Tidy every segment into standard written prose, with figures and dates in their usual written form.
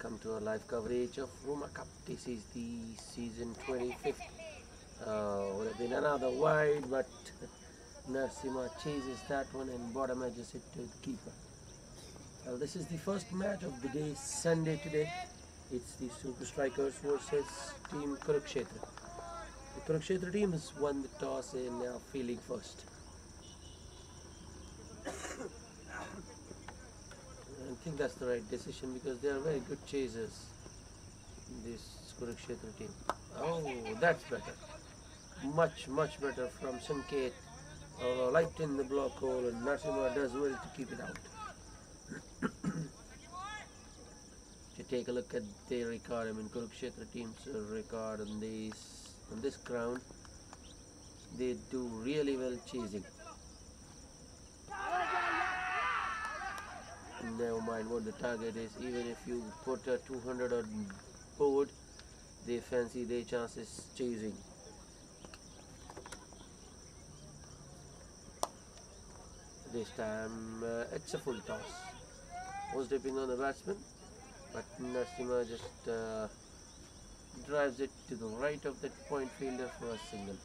welcome to our live coverage of Ruma Cup. This is the season 25th. Would have been another wide, but Narsima chases that one and bottom edges it to the keeper. Well, this is the first match of the day, Sunday today. It's the Super Strikers versus Team Kurukshetra. The Kurukshetra team has won the toss and now fielding first. I think that's the right decision because they are very good chasers, this Kurukshetra team. Oh, that's better. Much better from Sanket. Light in the block hole, and Narsima does well to keep it out. To take a look at their record, I mean Kurukshetra team's record on this ground, they do really well chasing. Never mind what the target is, even if you put a 200 on board, they fancy their chances chasing. This time it's a full toss. Was dipping on the batsman, but Narsima just drives it to the right of that point fielder for a single.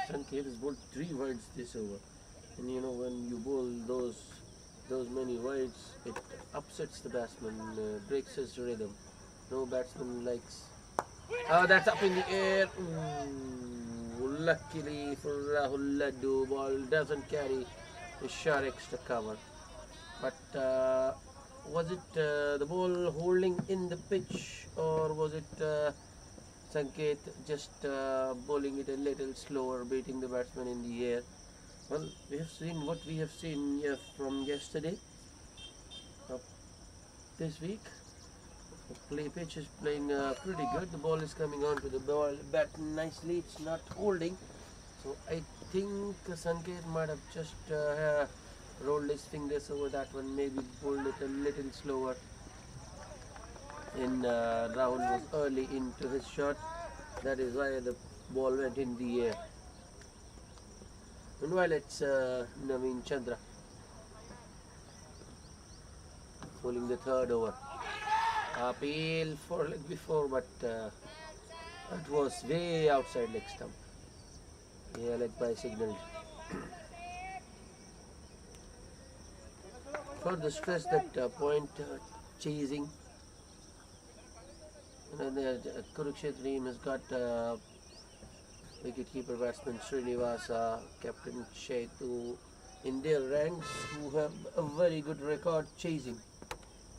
Sanket has bowled 3 wides this over, and you know when you bowl those many wides, it upsets the batsman, breaks his rhythm. No batsman likes. Oh, that's up in the air. Ooh, luckily for Rahul Laddu, ball doesn't carry a short extra cover. But was it the ball holding in the pitch, or was it Sanket just bowling it a little slower, beating the batsman in the air? Well, we have seen what we have seen from yesterday. This week, the pitch is playing pretty good. The ball is coming on to the bat nicely. It's not holding. So I think Sanket might have just rolled his fingers over that one, maybe pulled it a little slower. And Rahul was early into his shot. That is why the ball went in the air. Meanwhile, it's Naveen Chandra bowling the third over. Appeal for leg before, but it was way outside leg stump. Yeah, leg by signal. Further stress that point chasing. And the Kurukshetra team has got wicketkeeper batsman Srinivasa, captain Chetu in their ranks, who have a very good record chasing.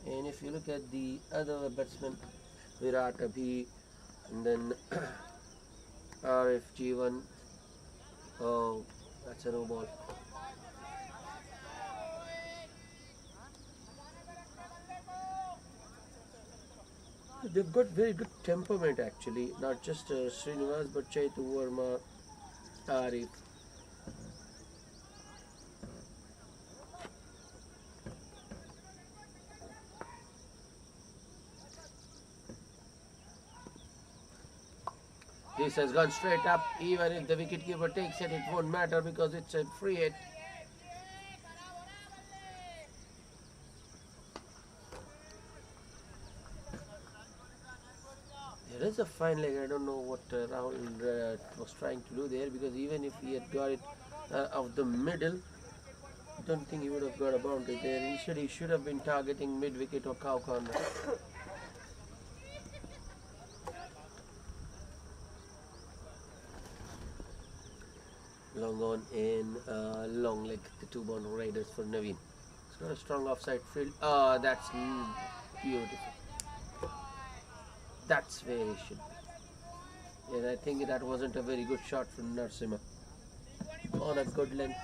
And if you look at the other batsmen, Virat Abhi, and then RF Jeevan, oh, that's a no ball. They've got very good temperament actually, not just Srinivas but Chetu, Verma, Arif. This has gone straight up. Even if the wicketkeeper takes it, it won't matter because it's a free hit. There is a fine leg. I don't know what Rahul was trying to do there, because even if he had got it of the middle, I don't think he would have got a boundary there. Instead, he should have been targeting mid wicket or cow corner. Long on in long leg, the 2 bound riders for Naveen. It's got a strong offside field. That's beautiful. That's where he should be. And I think that wasn't a very good shot from Narsima. On a good length,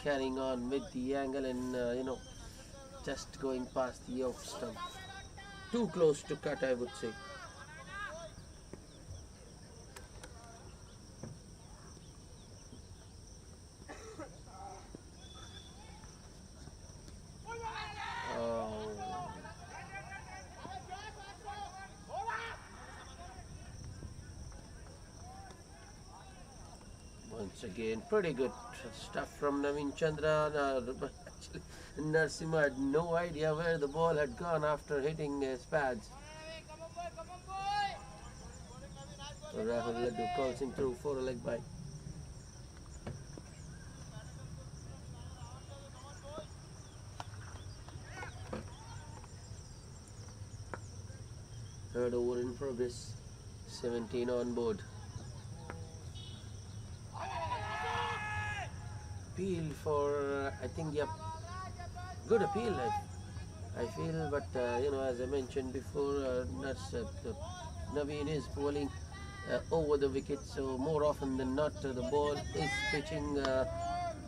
carrying on with the angle and just going past the off stump. Too close to cut, I would say. again. Pretty good stuff from Naveen Chandra. Actually, Narasimha had no idea where the ball had gone after hitting his pads. So Rahul Laddu calls him through for a leg bye. Third over in progress. 17 on board. Appeal for, I think, yep, good appeal, I feel, but as I mentioned before, Naveen is bowling over the wicket, so more often than not, the ball is pitching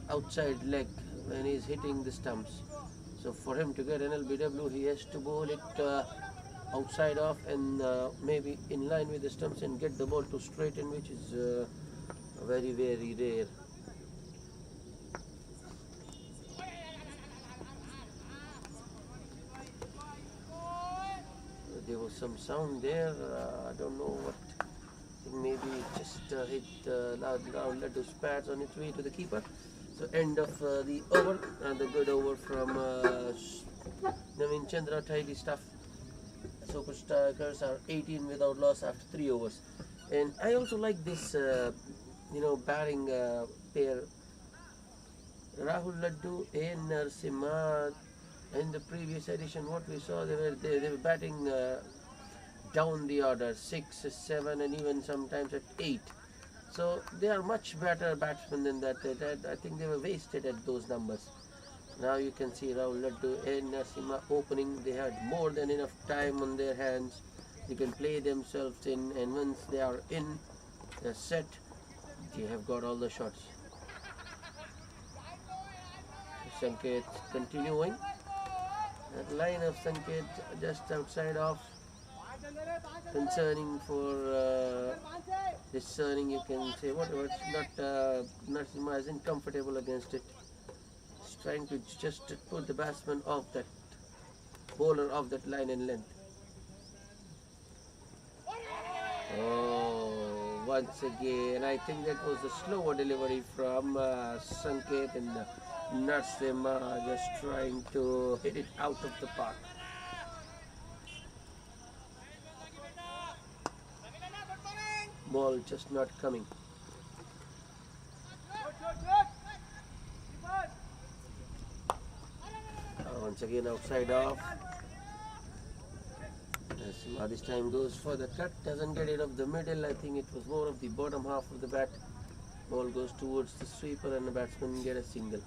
outside leg when he's hitting the stumps. So for him to get an LBW, he has to bowl it outside off and maybe in line with the stumps and get the ball to straighten, which is very, very rare. There was some sound there, I don't know what. Maybe it just hit Rahul Laddu's pads on its way to the keeper. So end of the over, and the good over from Naveen Chandra, tidy stuff. Super Strikers are 18 without loss after 3 overs. And I also like this, batting pair. Rahul Laddu and Narasimha. In the previous edition, what we saw, they were batting down the order, 6, 7, and even sometimes at 8. So they are much better batsmen than that. I think they were wasted at those numbers. Now you can see Rahul Laddu and Narasimha opening. They had more than enough time on their hands. They can play themselves in, and once they are in, they're set. They have got all the shots. Sanket continuing. That line of Sanket just outside off, concerning for discerning, you can say whatever. It's not Narasimha isn't comfortable against it. He's trying to just put the batsman off that bowler off that line and length. Oh, once again, I think that was a slower delivery from Sanket, and Narasimha just trying to hit it out of the park. Ball just not coming. Once again outside off. Narasimha this time goes for the cut, doesn't get it of the middle. I think it was more of the bottom half of the bat. Ball goes towards the sweeper and the batsman get a single.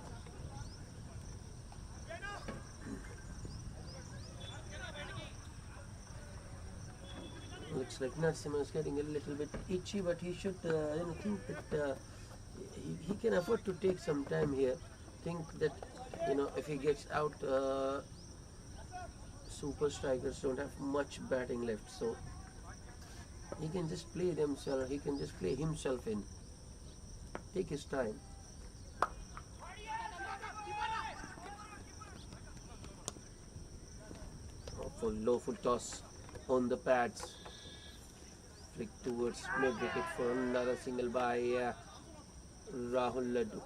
Looks like Narasimha is getting a little bit itchy, but he should think that he can afford to take some time here. Think that if he gets out, Super Strikers don't have much batting left, so he can just play themselves. He can just play himself in. Take his time. For low full toss on the pads. Flick towards mid wicket for another single by Rahul Laddu.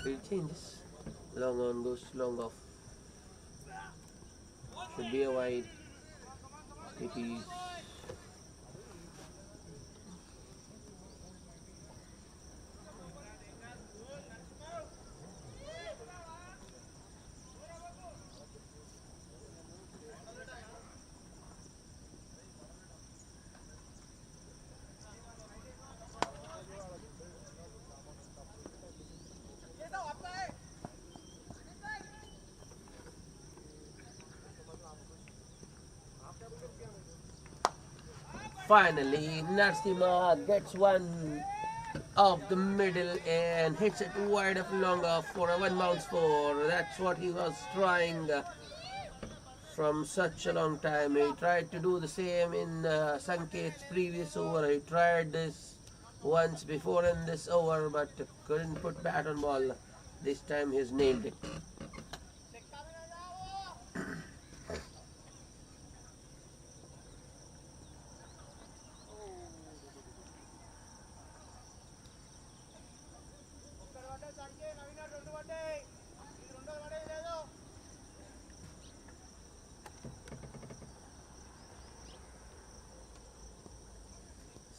Field changes. Long on goes long off. Should be a wide. It is. Finally, Narasimha gets one off the middle and hits it wide of long off for a 1 bounce 4. That's what he was trying from such a long time. He tried to do the same in Sanket's previous over. He tried this once before in this over, but couldn't put bat on ball. This time he's nailed it.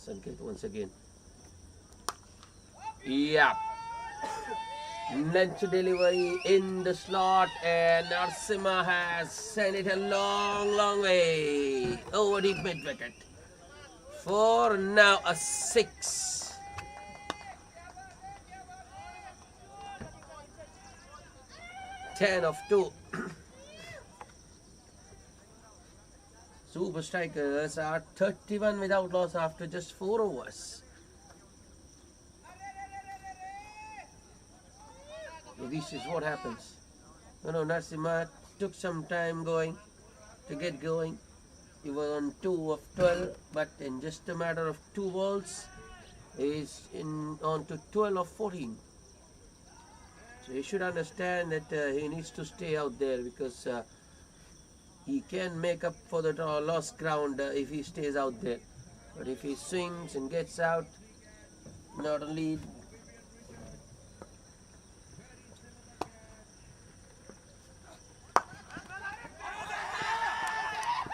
Sanket once again. Yeah. Lunch delivery in the slot, and Narasimha has sent it a long way over the mid wicket. For now a 6. Ten of 2. Super Strikers are 31 without loss after just 4 overs. This is what happens. Narasimha took some time to get going. He was on 2 of 12, but in just a matter of 2 balls, he's on to 12 of 14. So he should understand that he needs to stay out there, because he can make up for the lost ground if he stays out there. But if he swings and gets out, not only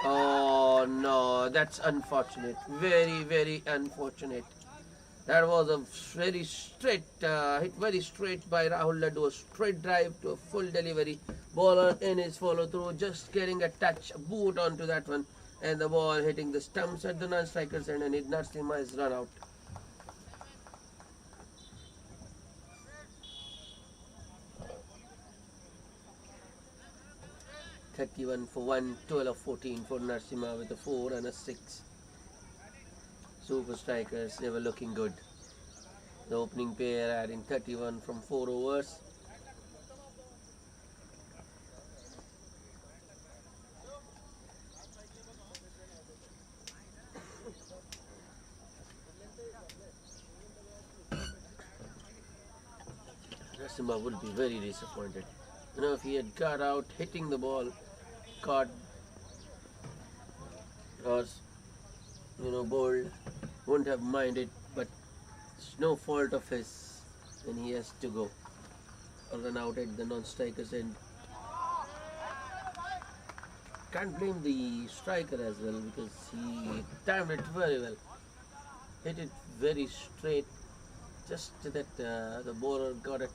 oh no, that's unfortunate. Very unfortunate. That was a very straight hit, very straight by Rahul Laddu. A straight drive to a full delivery. Bowler in his follow through, just getting a touch, a boot onto that one, and the ball hitting the stumps at the non-strikers end, and Narasimha is run out. (31 for 1), 12 of 14 for Narasimha with a 4 and a 6. Super Strikers, they were looking good. The opening pair adding 31 from 4 overs. Narasimha would be very disappointed. If he had got out hitting the ball, caught or bowled, wouldn't have minded, but it's no fault of his when he has to go or run out at the non-strikers end. Can't blame the striker as well, because he timed it very well. Hit it very straight, just that the bowler got a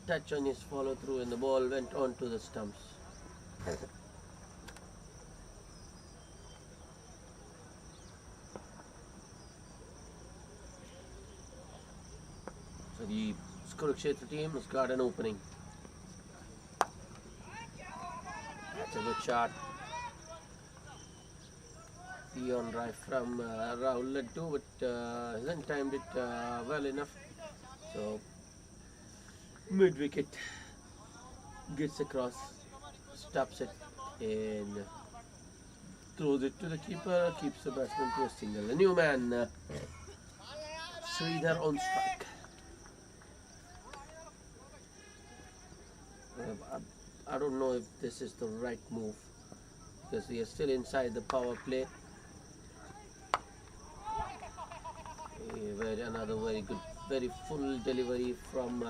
touch on his follow through and the ball went on to the stumps. So the Kurukshetra team has got an opening. That's a good shot. The on drive from Rahul Laddu, but hasn't timed it well enough. So mid wicket, gets across, stops it, and throws it to the keeper, keeps the batsman to a single. A new man, Sridhar on strike. I don't know if this is the right move, because we are still inside the power play. Another very good, very full delivery from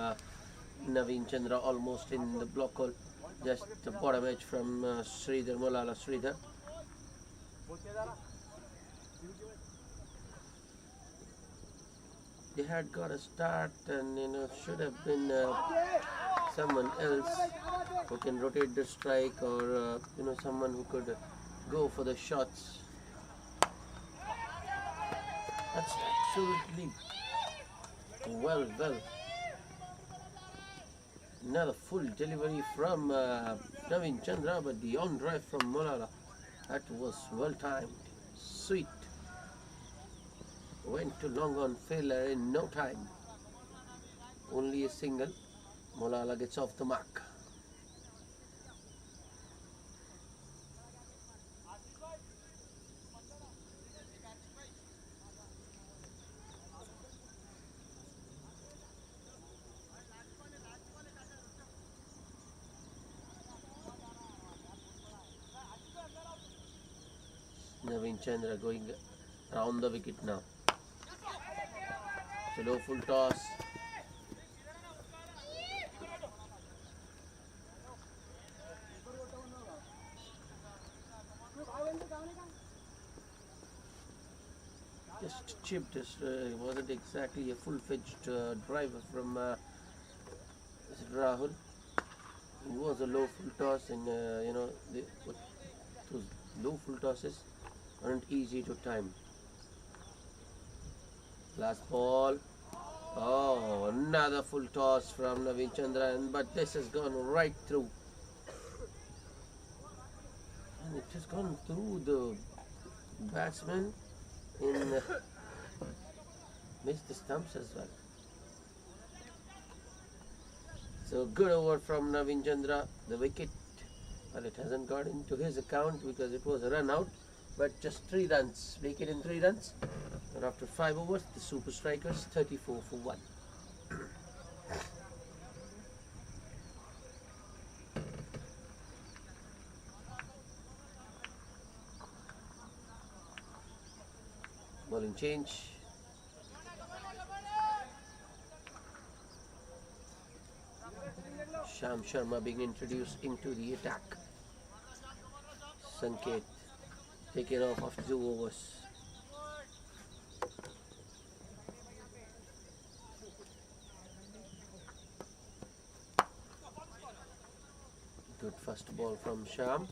Naveen Chandra, almost in the block hole. Just the bottom edge from Sridhar, Malala Sridhar. They had got a start, and should have been someone else who can rotate the strike, or someone who could go for the shots. That's absolutely well. Another full delivery from Naveen Chandra, but the on drive from Malala, that was well timed, sweet. Went to long on failure in no time. Only a single. Malala gets off the mark. Naveen Chandra going around the wicket now. Slow full toss. Just chipped. It wasn't exactly a full-fledged driver from Rahul. It was a low full toss, and those low full tosses aren't easy to time. Last ball. Oh, another full toss from Naveen Chandran, but this has gone right through. And it has gone through the batsman in missed the stumps as well. So good over from Naveen Chandra. The wicket, well, it hasn't got into his account because it was a run out, but just 3 runs. Wicket in 3 runs. And after 5 overs, the Super Strikers 34 for 1. Bowling change. Sham Sharma being introduced into the attack. Sanket taken off after 2 overs. Good first ball from Sham.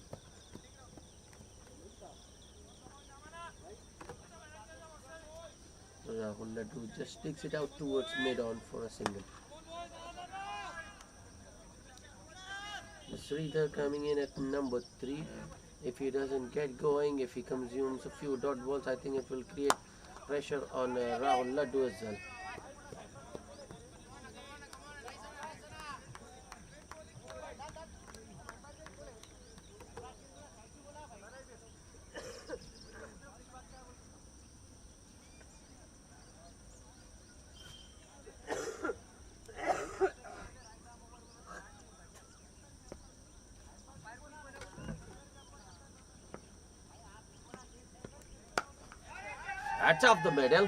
Rahul Laddu just takes it out towards mid-on for a single. Sridhar coming in at number 3. If he doesn't get going, if he consumes a few dot balls, I think it will create pressure on Rahul Laddu as well. That's off the middle,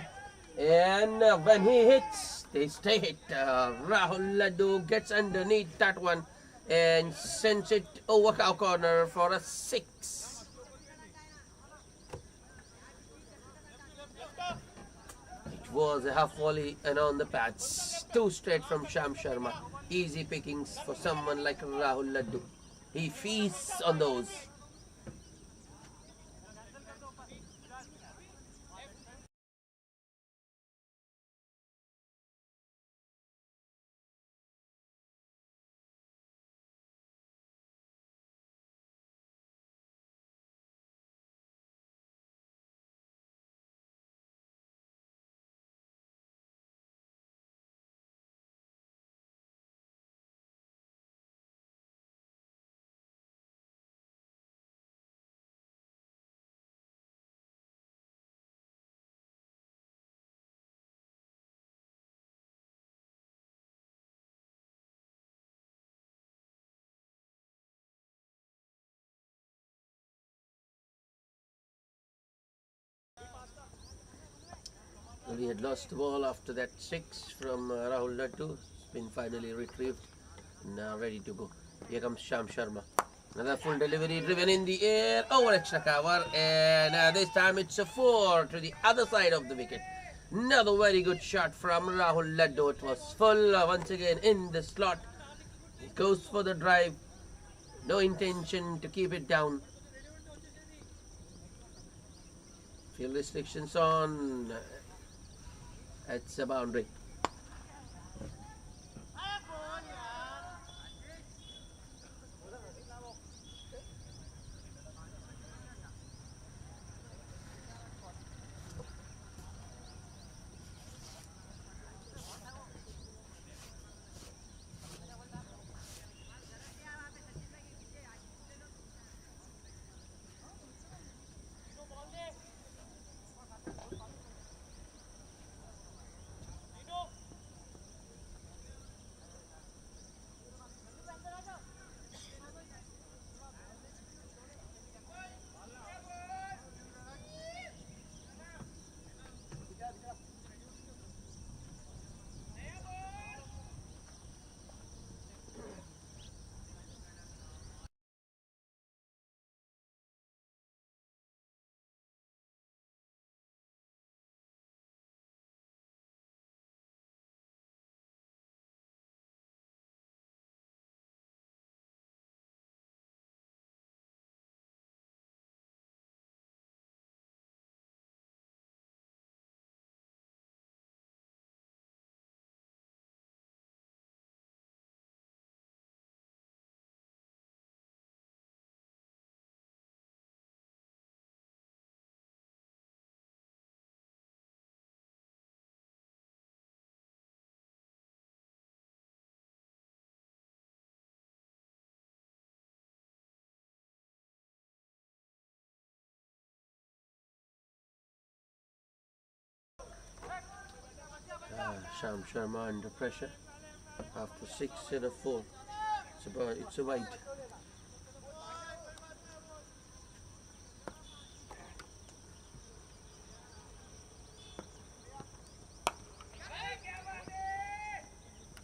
and when he hits, they stay hit. Rahul Laddu gets underneath that one and sends it over cow corner for a 6. It was a half volley and on the pads. 2 straight from Sham Sharma. Easy pickings for someone like Rahul Laddu. He feasts on those. We had lost the ball after that 6 from Rahul Laddu. It's been finally retrieved. Now ready to go. Here comes Sham Sharma. Another full delivery driven in the air over extra cover, and this time it's a 4 to the other side of the wicket. Another very good shot from Rahul Laddu. It was full once again in the slot. He goes for the drive. No intention to keep it down. Field restrictions on. It's a boundary. Sham Sharma under pressure after 6 and a 4. It's a wide.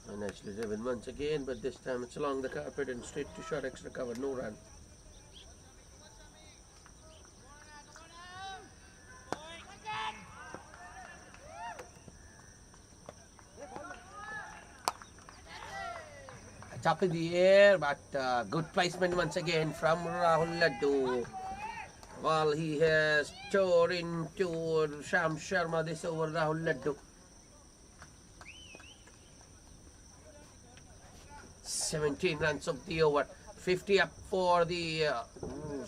And nicely driven once again, but this time it's along the carpet and straight to short extra cover, no run. Up in the air, but good placement once again from Rahul Laddu. Well, he has tore into Sham Sharma this over Rahul Laddu. 17 runs of the over. 50 up for the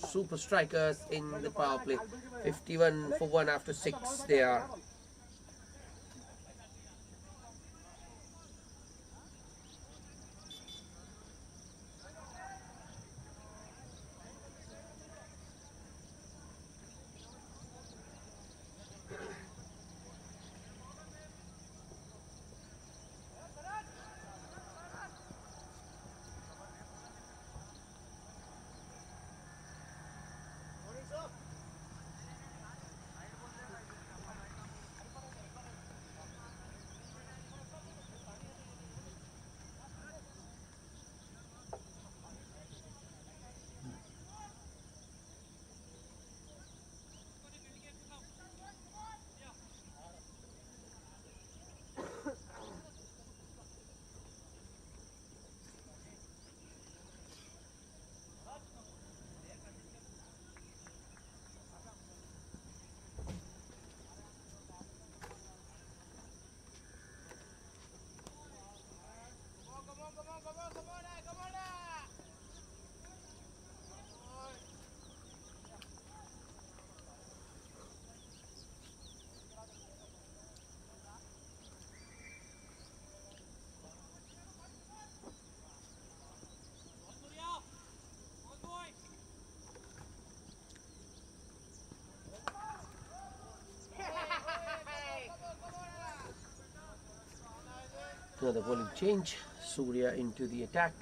super strikers in the power play. 51 for 1 after 6 they are. Another bowling change. Surya into the attack.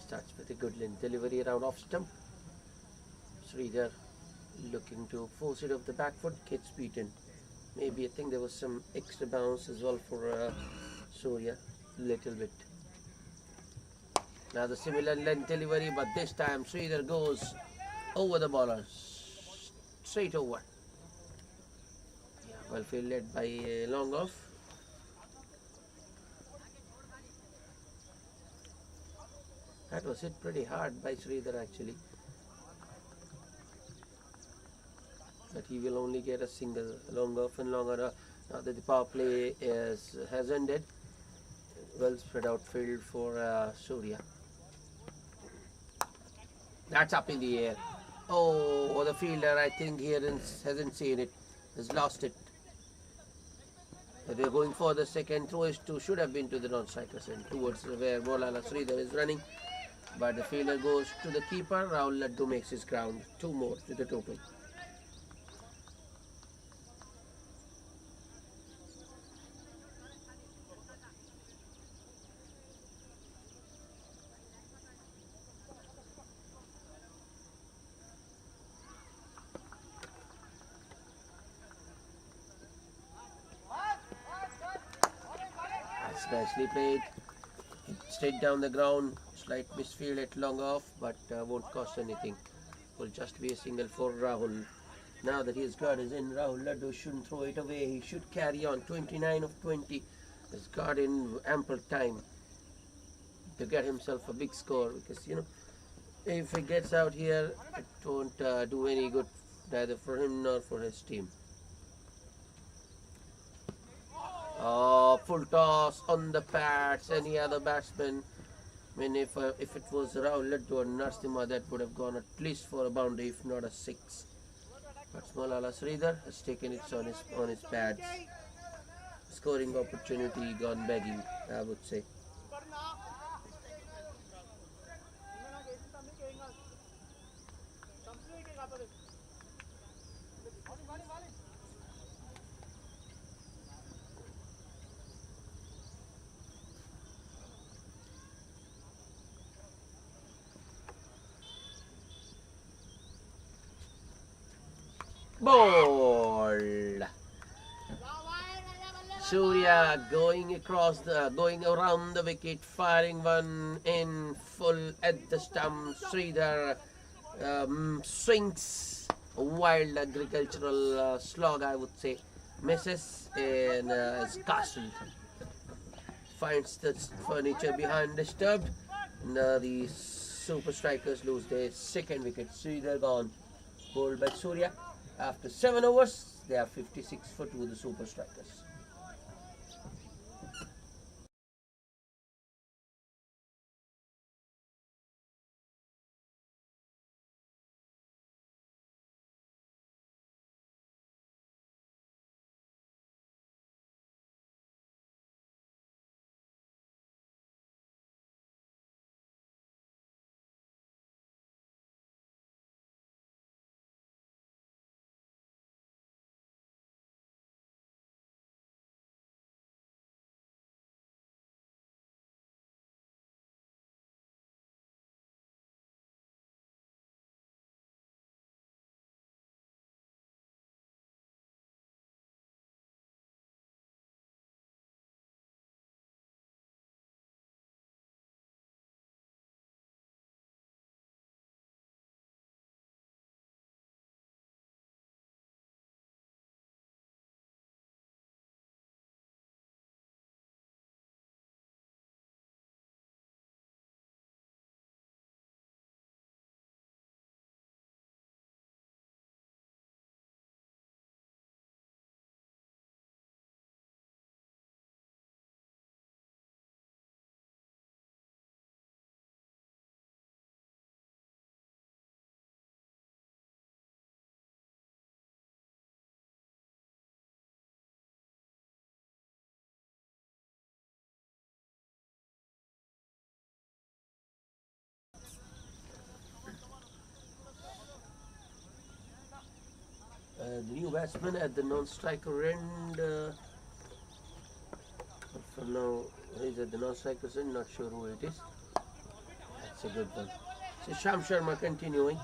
Starts with a good length delivery around off stump. Sridhar looking to force it off the back foot. Gets beaten. Maybe I think there was some extra bounce as well for Surya. Little bit. Now the similar length delivery, but this time Sridhar goes over the bowler. Straight over. Yeah, well fielded by long off. That was hit pretty hard by Sridhar actually. But he will only get a single. Long off and long on. Now that the power play has ended. Well spread out field for Surya. That's up in the air. Oh, the fielder I think he hasn't seen it. Has lost it. They're going for the second throw. Should have been to the non-strikers and towards where Bolala Sridhar is running. But the fielder goes to the keeper. Rahul Laddu makes his ground. 2 more to the total. That's nicely played. Straight down the ground. Slight misfield at long off, but won't cost anything. Will just be a single for Rahul. Now that his guard is in, Rahul Laddu shouldn't throw it away. He should carry on. 29 of 20. He's got in ample time to get himself a big score, because if he gets out here, it won't do any good neither for him nor for his team. Oh, full toss on the pads. Any other batsman? I mean, if it was Rahul Laddu or Narasimha, that would have gone at least for a boundary, if not a 6. But Bolala Sridhar has taken it on his pads. Scoring opportunity gone begging, I would say. Ball. Surya going around the wicket, firing one in full at the stump. Sridhar swings a wild agricultural slog, I would say, misses and is castled. Finds the furniture behind disturbed. And, the super strikers lose their second wicket. Sridhar gone, bowled by Surya. After 7 overs, they are 56 for 2, the super strikers. The new batsman at the non-striker end. For now, he's at the non-striker's end. Not sure who it is. That's a good one. So Sham Sharma continuing.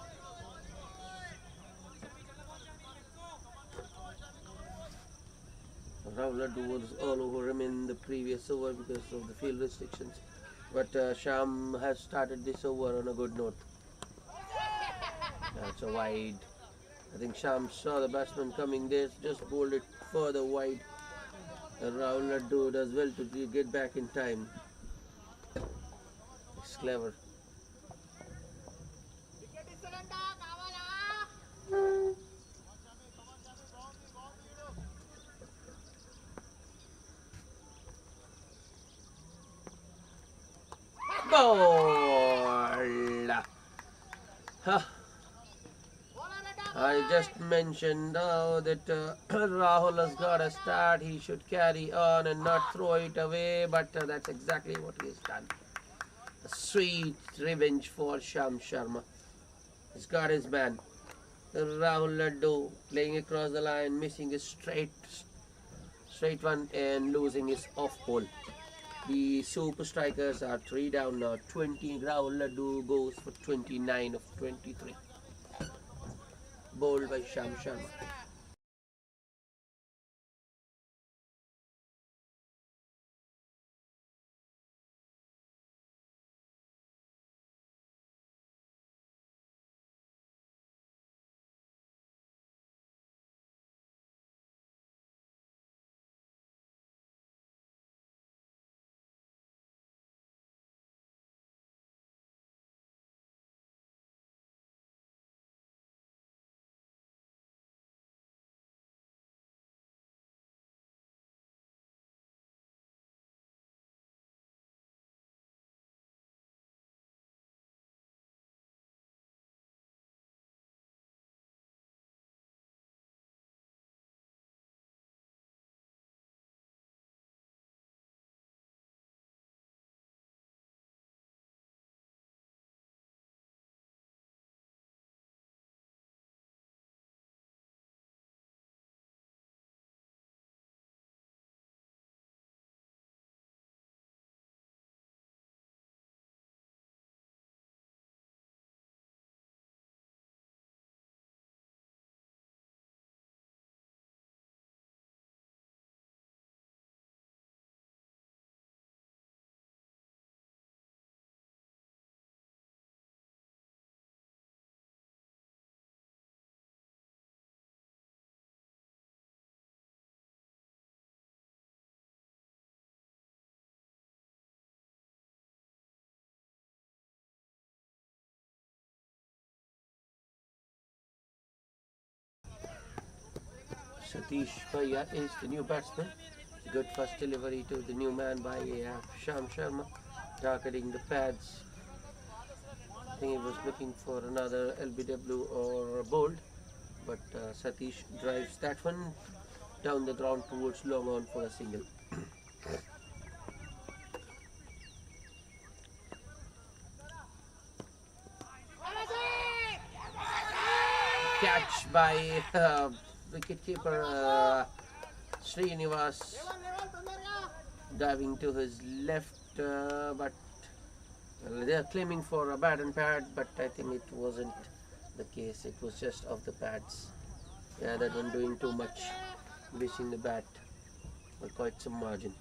Rahul Laddu was all over him in the previous over because of the field restrictions. But Sham has started this over on a good note. That's a wide. I think Sham saw the batsman coming there, just bowled it further wide. And Rahul Laddu does well to get back in time. It's clever. Ball! Huh. I just mentioned now that Rahul has got a start. He should carry on and not throw it away, but that's exactly what he has done. A sweet revenge for Sham Sharma. He's got his man. Rahul Laddu playing across the line, missing his straight one and losing his off ball. The super strikers are 3 down now. 20. Rahul Laddu goes for 29 of 23. Bowled by Sham Sharma. Satish Bhaiya is the new batsman. Good first delivery to the new man by Sham Sharma, targeting the pads. I think he was looking for another LBW or a bold, but Satish drives that one down the ground towards long on for a single. Catch by wicketkeeper Srinivas, diving to his left, but they are claiming for a bat and pad, but I think it wasn't the case. It was just off the pads. Yeah, that one doing too much, missing the bat by quite some margin.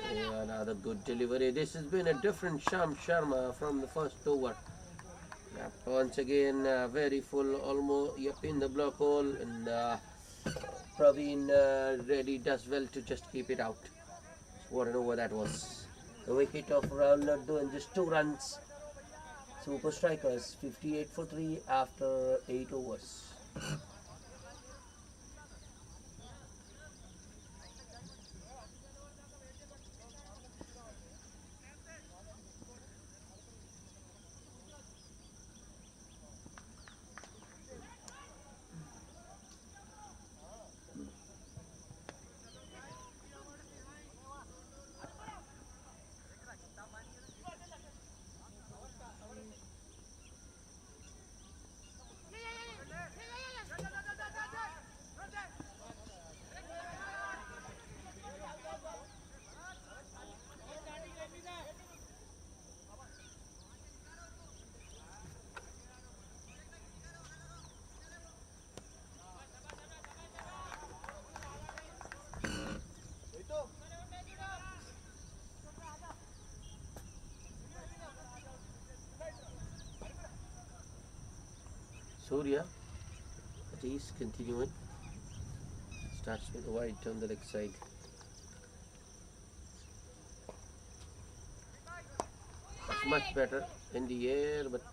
Yeah, another good delivery. This has been a different Sham Sharma from the first over. Yep, once again, very full, almost yep, in the block hole, and Praveen really does well to just keep it out. What an over that was. The wicket of Rahul Laddu and just 2 runs. Super strikers, 58 for 3 after 8 overs. Surya, it is continuing. Starts with a wide on the leg side. It's much better in the air, but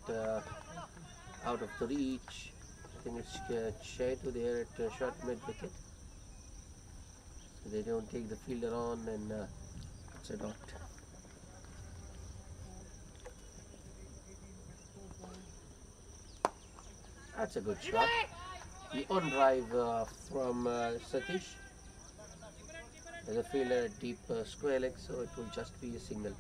out of the reach. I think it's Shaitu there at short mid wicket. So they don't take the fielder on, and it's a dot. That's a good shot. The on drive from Satish. There's a fielder at deep square leg, so it will just be a single.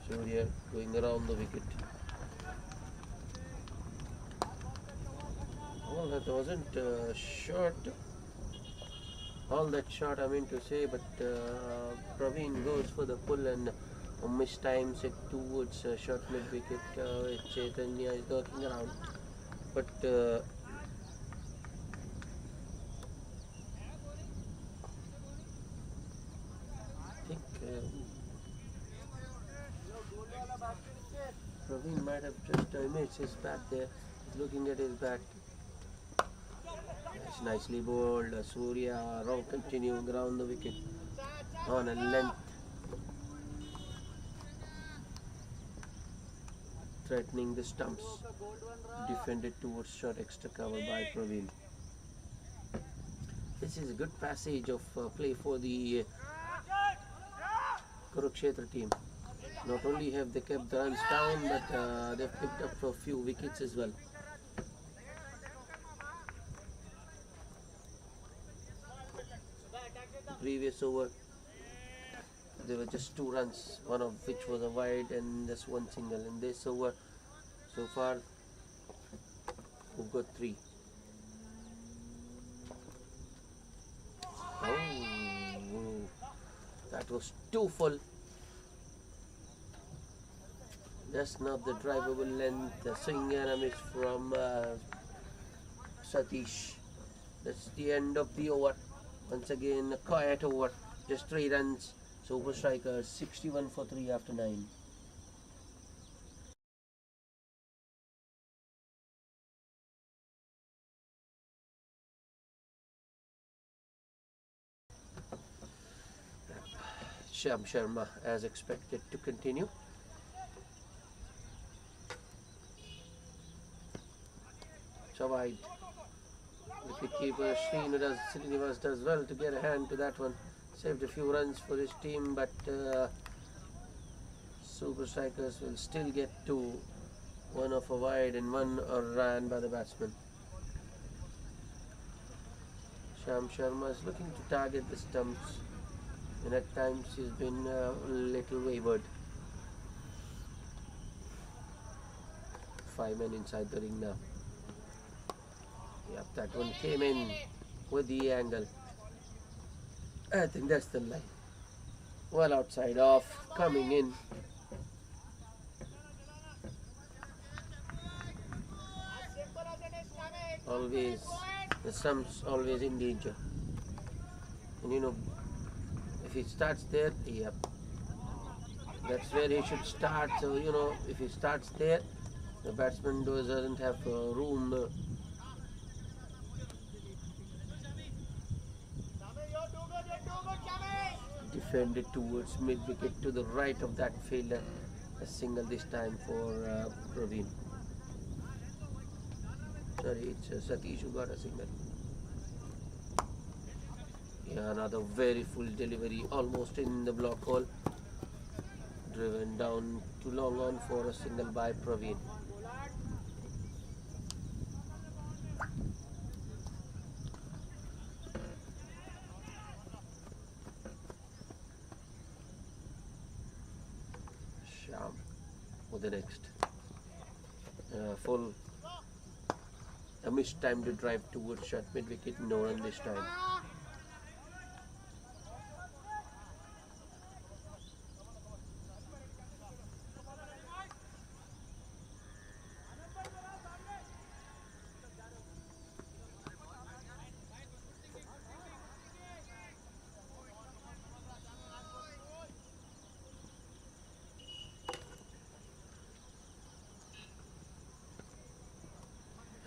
Surya going around the wicket. Well, that wasn't short. All that shot I mean to say, but Praveen goes for the pull and mistimes it towards short mid wicket. Chaitanya is lurking around, but I think Praveen might have just missed his bat there. He's looking at his bat. It's nicely bowled. Surya Rao continuing around the wicket on a length, threatening the stumps. Defended towards short extra cover by Praveen. This is a good passage of play for the Kurukshetra team. Not only have they kept the runs down, but they've picked up a few wickets as well. Previous over, there were just 2 runs, one of which was a wide and just 1 single. In this over, so far, we've got 3. Oh, that was too full. Just not the drivable length. The swing and a miss from Satish. That's the end of the over. Once again, a quiet over. Just 3 runs. Super strikers 61 for 3 after 9. Shyam Sharma as expected to continue. So wide. Wicketkeeper Srinivas does well to get a hand to that one. Saved a few runs for his team, but Super Strikers will still get two. One off a wide and one ran by the batsman. Shyam Sharma is looking to target the stumps, and at times he's been a little wayward. 5 men inside the ring now. Yep, that one came in with the angle. I think that's the line. Well outside off, coming in. Always, the stumps always in danger. And if he starts there, yep, that's where he should start. So, if he starts there, the batsman doesn't have room. Defended towards mid-wicket to the right of that fielder. A single this time for Praveen. Sorry, it's Satish who got a single. Yeah, another very full delivery, almost in the block hole. Driven down to long on for a single by Praveen. Shyam for the next. Full. A missed time to drive towards short mid-wicket, no run this time.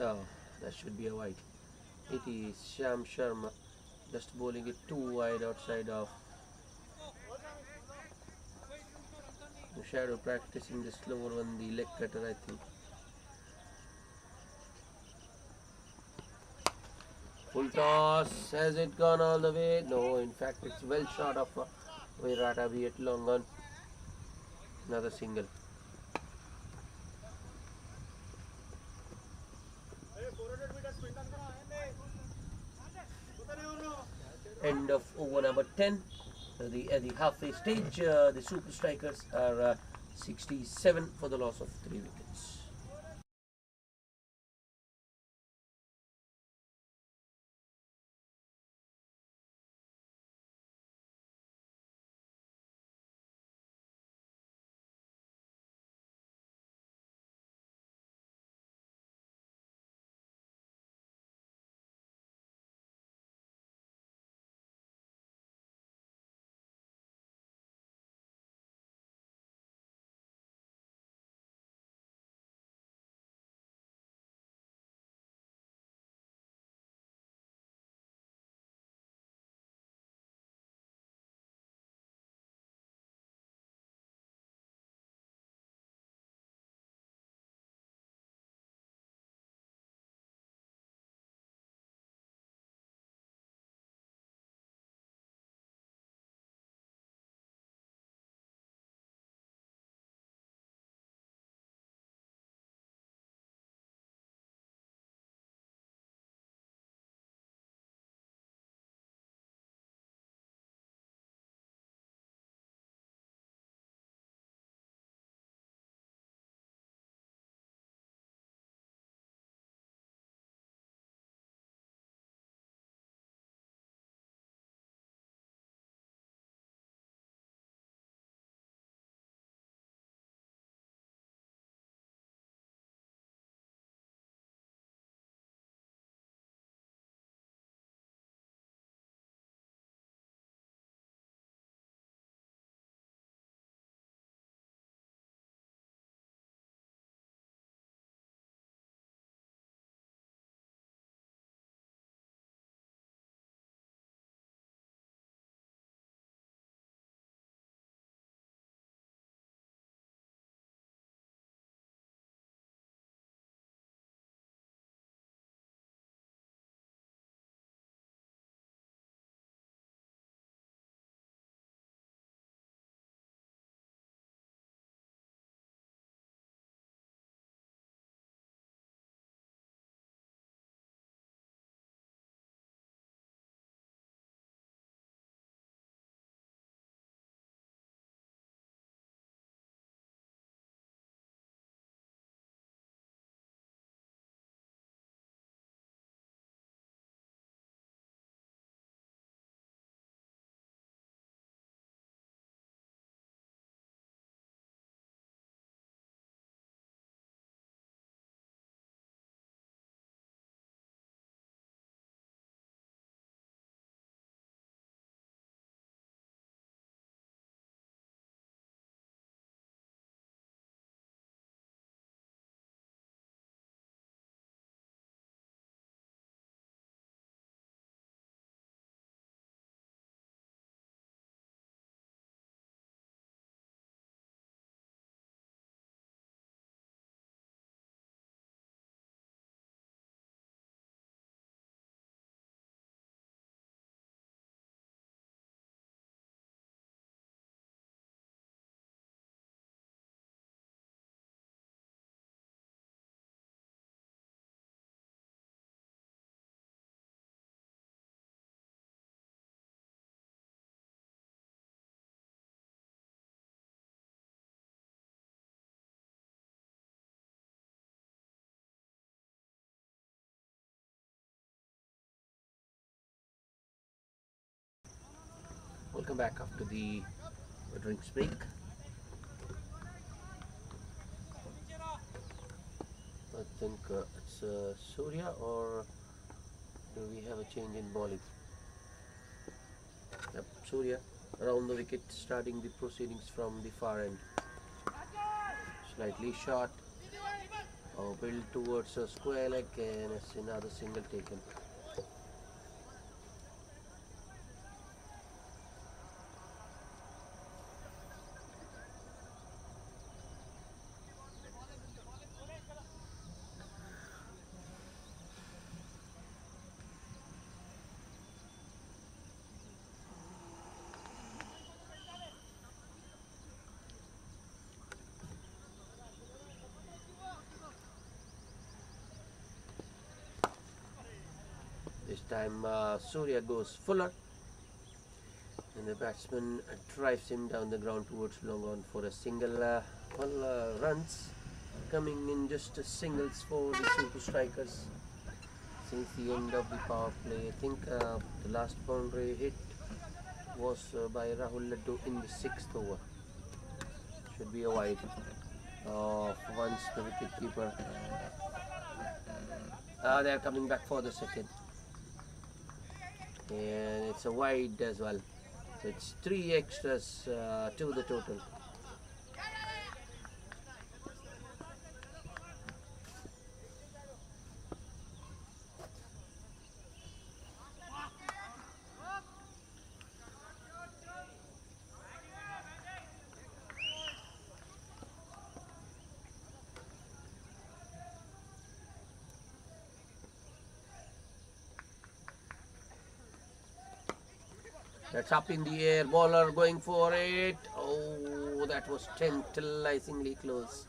Oh, that should be a wide. It is Shyam Sharma just bowling it too wide outside off. The shadow practicing the slower one, the leg cutter, I think. Full toss. Has it gone all the way? No, in fact, it's well short of Virata, be it long on. Another single. End of over number 10. At the halfway stage, the Super Strikers are 67 for the loss of 3 wickets. welcome back after the drinks break. I think it's Surya, or do we have a change in bowling? Yep, Surya around the wicket, starting the proceedings from the far end. Slightly short, build towards a square leg, and it's another single taken. This time Surya goes fuller, and the batsman drives him down the ground towards long on for a single. Runs coming in just singles for the super strikers since the end of the power play. I think the last boundary hit was by Rahul Laddu in the 6th over. Should be a wide once the wicket keeper. They are coming back for the second, and it's a wide as well. So it's 3 extras to the total. That's up in the air. Bowler going for it. Oh, that was tantalizingly close.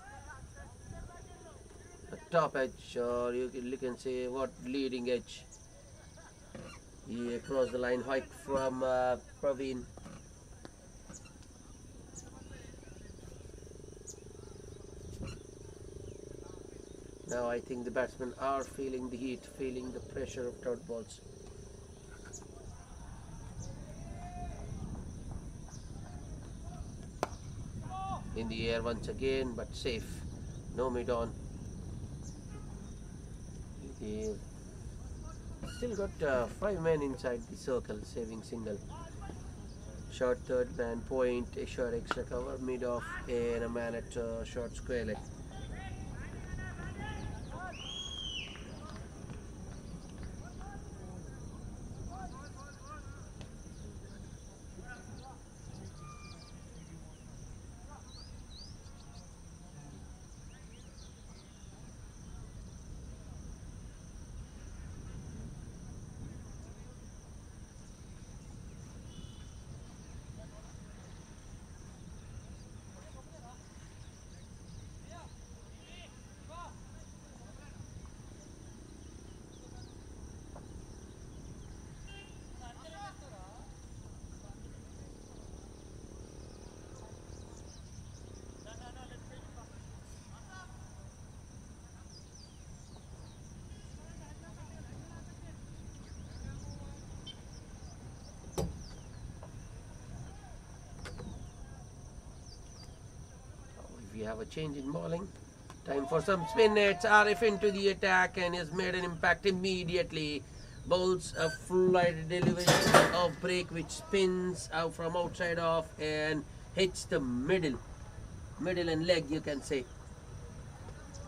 The top edge, or you can say what, leading edge. He crossed the line. Hike from Praveen. Now I think the batsmen are feeling the heat, feeling the pressure of dot balls. In the air once again, but safe. No mid on. He still got 5 men inside the circle, saving single. Short third man point, a short extra cover, mid off, and a man at short square leg. We have a change in bowling. Time for some spin. It's Arif into the attack and has made an impact immediately. Bowls a flight delivery of break which spins out from outside off and hits the middle and leg, you can say.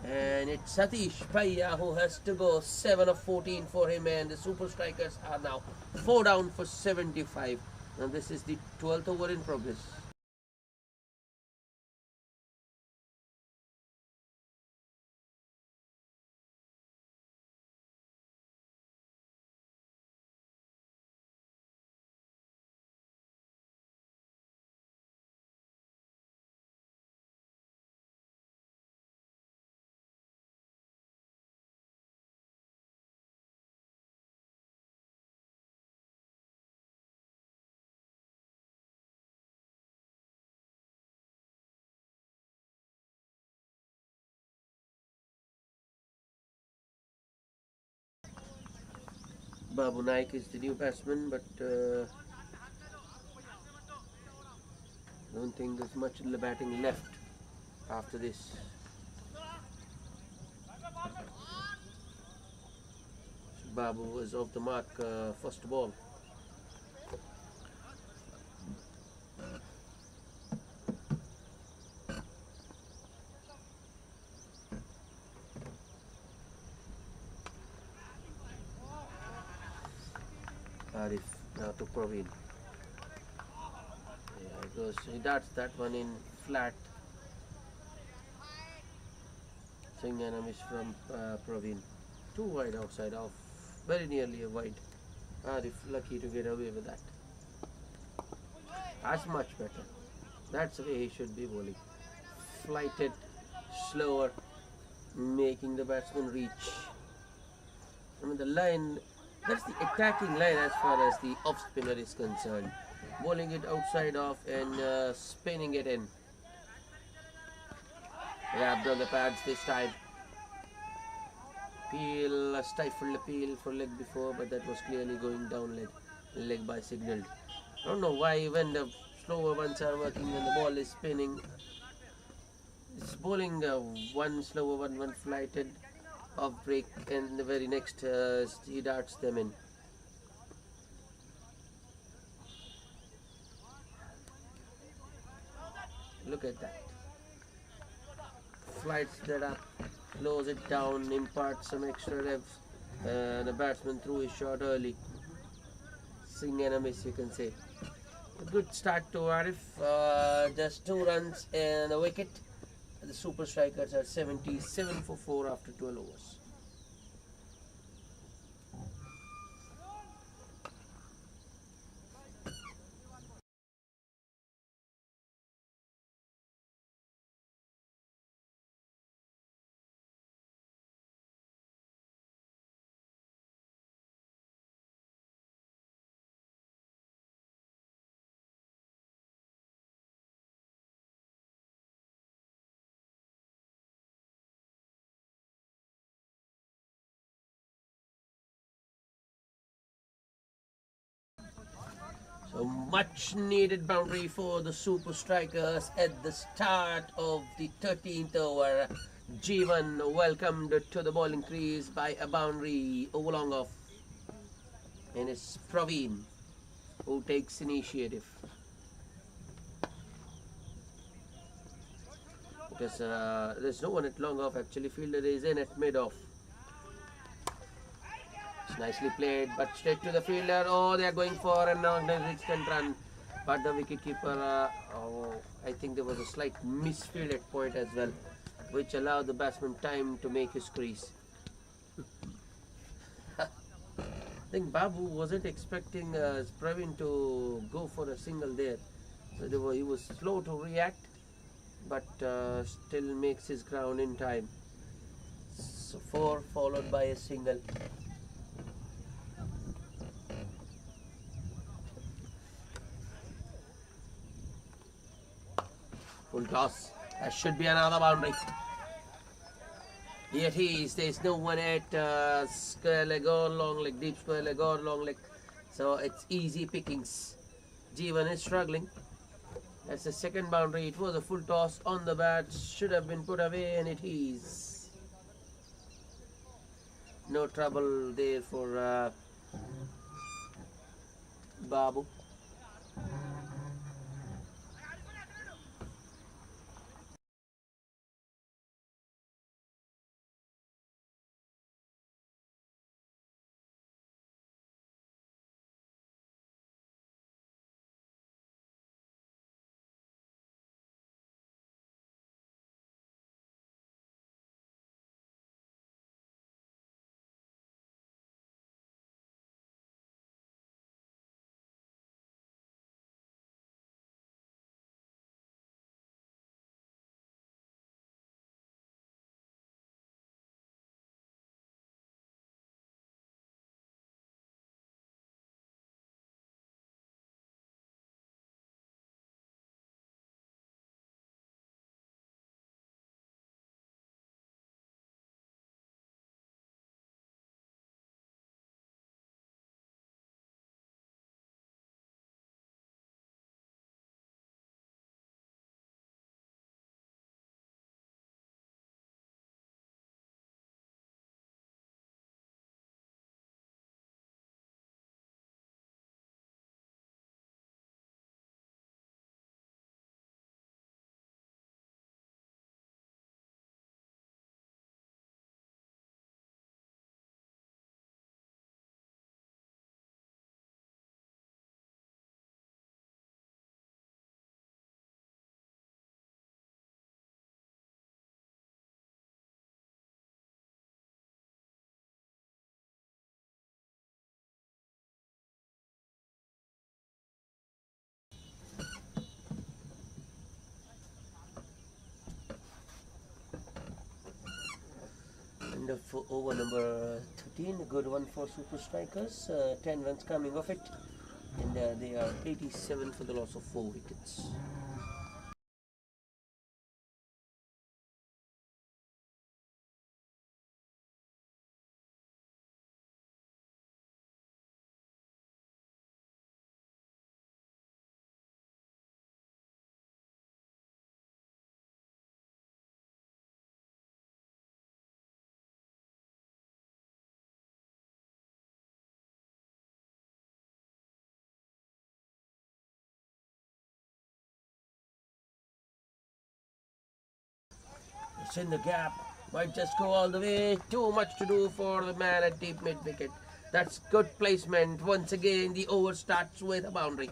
And it's Satish Paya who has to go. 7 of 14 for him, and the super strikers are now 4 down for 75. And this is the 12th over in progress. Babu Naik is the new batsman, but Don't think there's much batting left after this. Babu was off the mark, first ball. Arif now to Praveen. Yeah, he darts that one in flat. Swing and a miss from Praveen. Too wide outside off. Very nearly a wide. Arif lucky to get away with that. That's much better. That's the way he should be bowling. Flighted, slower, making the batsman reach. I mean the line, that's the attacking line as far as the off spinner is concerned. Bowling it outside off and spinning it in. Wrapped on the pads this time. Peel, stifled appeal for leg before, but that was clearly going down leg by signalled. I don't know why when the slower ones are working when the ball is spinning. It's bowling one slower one flighted off break, and the very next he darts them in. Look at that. Flights that up, slows it down, imparts some extra revs. The batsman threw his shot early. Swing and a miss, you can say. A good start to Arif. Just 2 runs and a wicket. The Super Strikers are 77 for 4 after 12 overs. So much needed boundary for the Super Strikers at the start of the 13th over. Jeevan welcomed to the bowling crease by a boundary overlong off. And it's Praveen who takes initiative. Because there's no one at long off actually. Fielder is in at mid off. It's nicely played, but straight to the fielder. Oh, they are going for an instant run. But the wicketkeeper, I think there was a slight misfield at point as well, which allowed the batsman time to make his crease. I think Babu wasn't expecting Praveen to go for a single there. So he was slow to react, but still makes his ground in time. So 4 followed by a single. Full toss. That should be another boundary. Yet there's no one at square leg or long leg, deep square leg or long leg. So it's easy pickings. Jeevan is struggling. That's the second boundary. It was a full toss on the bat. Should have been put away, and it is. No trouble there for Babu. And for over number 13, a good one for Super Strikers. 10 runs coming off it, and they are 87 for the loss of 4 wickets. It's in the gap. Might just go all the way. Too much to do for the man at deep mid wicket. That's good placement. Once again, the over starts with a boundary.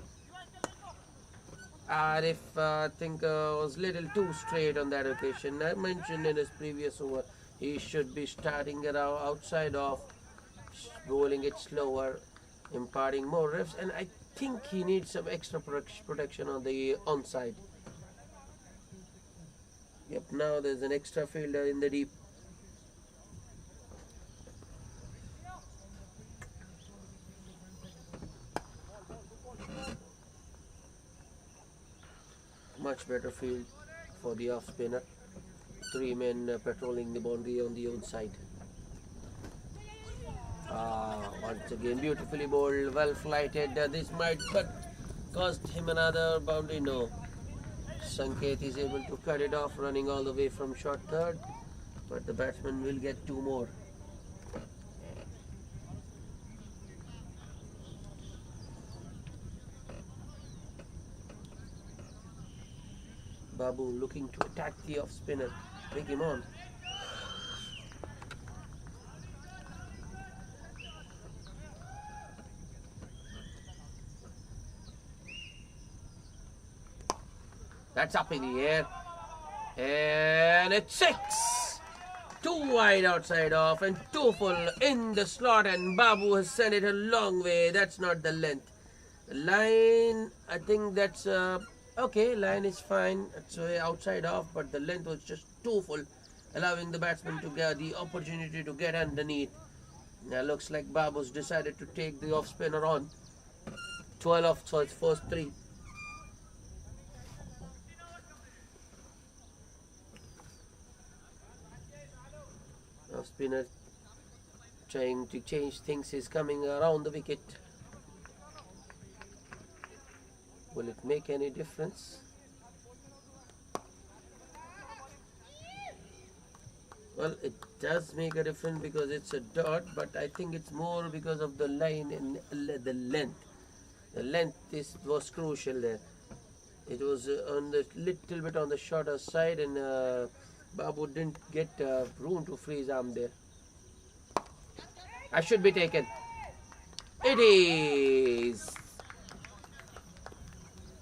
Arif, I think, was little too straight on that occasion. I mentioned in his previous over, he should be starting around outside off, bowling it slower, imparting more riffs, and I think he needs some extra protection on the onside. Yep, now there's an extra fielder in the deep. Much better field for the off spinner. 3 men patrolling the boundary on the onside. Once again, beautifully bowled, well flighted. This might but cost him another boundary. No. Sanket is able to cut it off, running all the way from short third, but the batsman will get 2 more. Babu looking to attack the off spinner. Take him on. That's up in the air. And it's 6. 2 wide outside off and 2 full in the slot, and Babu has sent it a long way. That's not the length. The line, I think that's okay. Line is fine. It's outside off, but the length was just too full, allowing the batsman to get the opportunity to get underneath. Now looks like Babu's decided to take the off spinner on. 12 off for his first 3. Off spinner trying to change things is coming around the wicket. Will it make any difference? Well, it does make a difference because it's a dot, but I think it's more because of the line and the length. The length was crucial there. It was on the little bit on the shorter side, and Babu didn't get room to free his arm there. I should be taken. It is.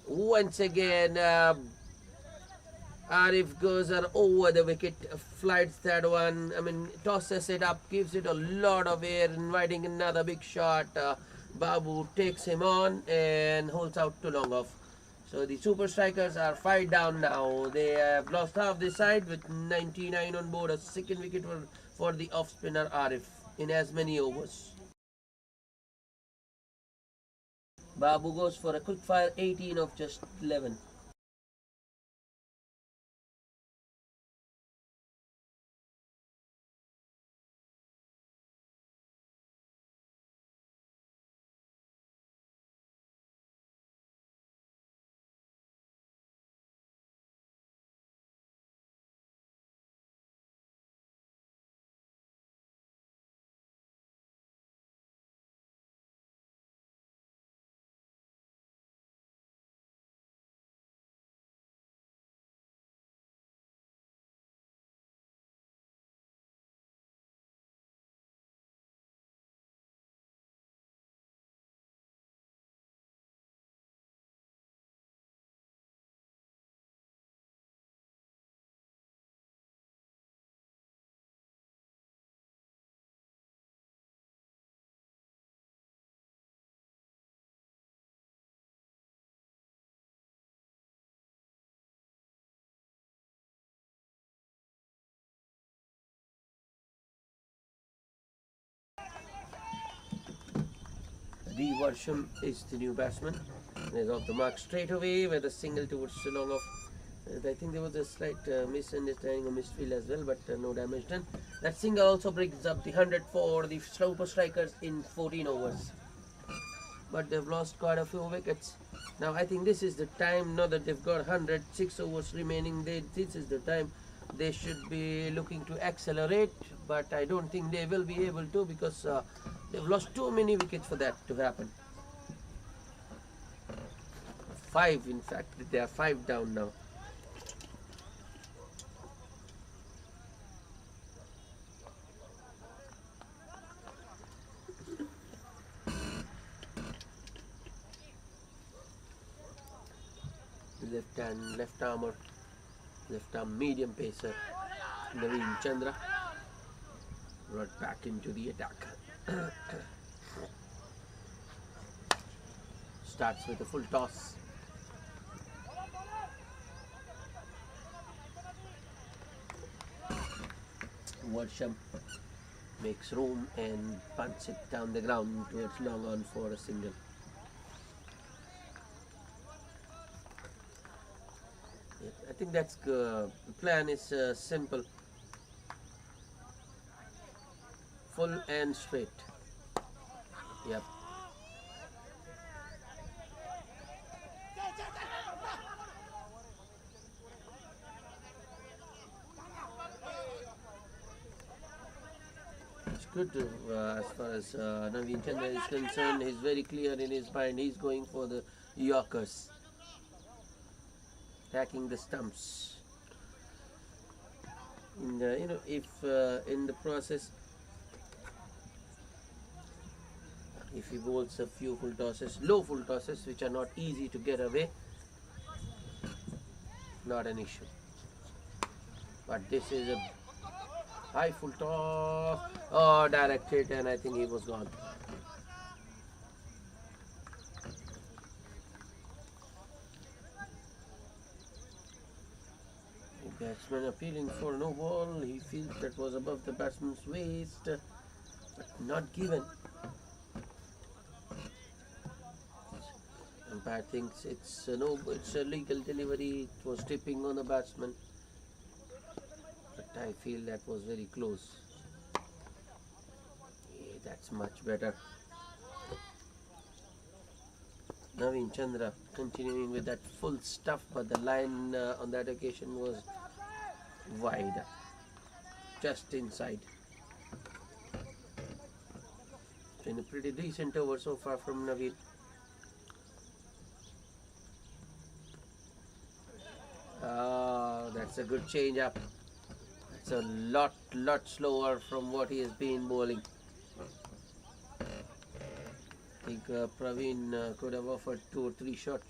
Once again, Arif goes over the wicket, flights that one. I mean, tosses it up, gives it a lot of air, inviting another big shot. Babu takes him on and holds out too long off. So the Super Strikers are 5 down now. They have lost half the side with 99 on board. A second wicket for the off spinner Arif in as many overs. Babu goes for a quick fire 18 of just 11. D. Varsham is the new batsman. And is off the mark straight away with a single towards the long off. I think there was a slight misunderstanding or misfield as well, but no damage done. That single also brings up the 100 for the Super Strikers in 14 overs. But they've lost quite a few wickets. Now I think this is the time, now that they've got 106 overs remaining, this is the time they should be looking to accelerate, but I don't think they will be able to, because they've lost too many wickets for that to happen. 5, in fact, they are 5 down now. Left arm medium pacer Naveen Chandra brought back into the attack. Starts with a full toss. Worsham makes room and punts it down the ground towards long on for a single. I think that's the plan is simple, full and straight. Yep. It's good as far as Naveen Chandra is concerned. He's very clear in his mind. He's going for the Yorkers, attacking the stumps. And, if in the process, if he bowls a few full tosses, low full tosses, which are not easy to get away, not an issue. But this is a high full toss, oh, direct hit, and I think he was gone. The batsman appealing for no ball. He feels that was above the batsman's waist, but not given. Umpire thinks it's no, it's a legal delivery. It was tipping on the batsman, but I feel that was very close. Yeah, that's much better. Naveen Chandra continuing with that full stuff, but the line on that occasion was wide, just inside. It's been a pretty decent over so far from Naveen. That's a good change up. It's a lot slower from what he has been bowling. I think Praveen could have offered 2 or 3 shots.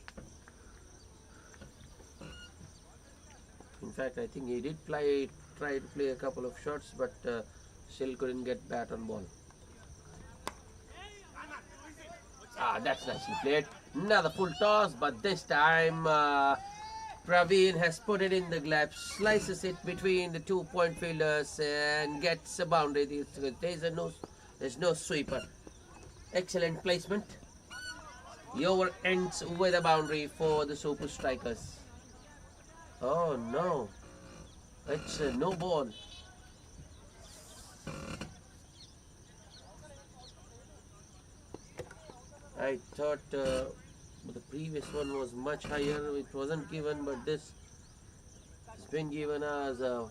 In fact, I think he did try to play a couple of shots, but still couldn't get bat on ball. That's nicely played. Another full toss, but this time Praveen has put it in the glove, slices it between the 2-point fielders and gets a boundary. There's no sweeper. Excellent placement. The over ends with a boundary for the Super Strikers. Oh no, it's no ball. I thought the previous one was much higher. It wasn't given, but this has been given as a...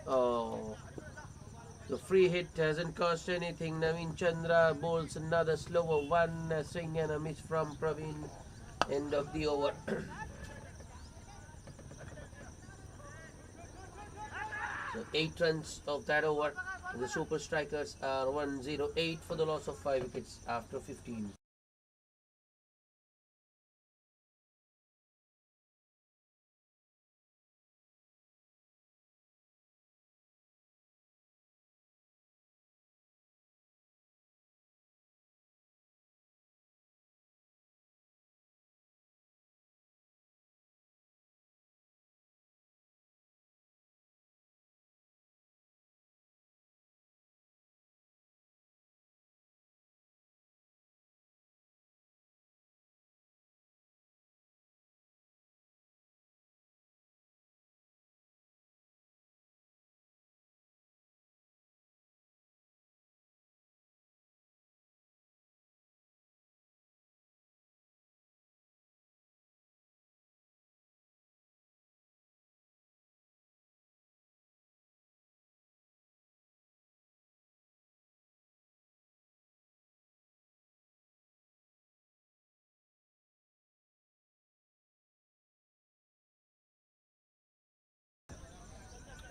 Oh, the free hit hasn't cost anything. Naveen Chandra bowls another slower one, a swing and a miss from Praveen. End of the over. So 8 runs of that over. The Super Strikers are 108 for the loss of 5 wickets after 15.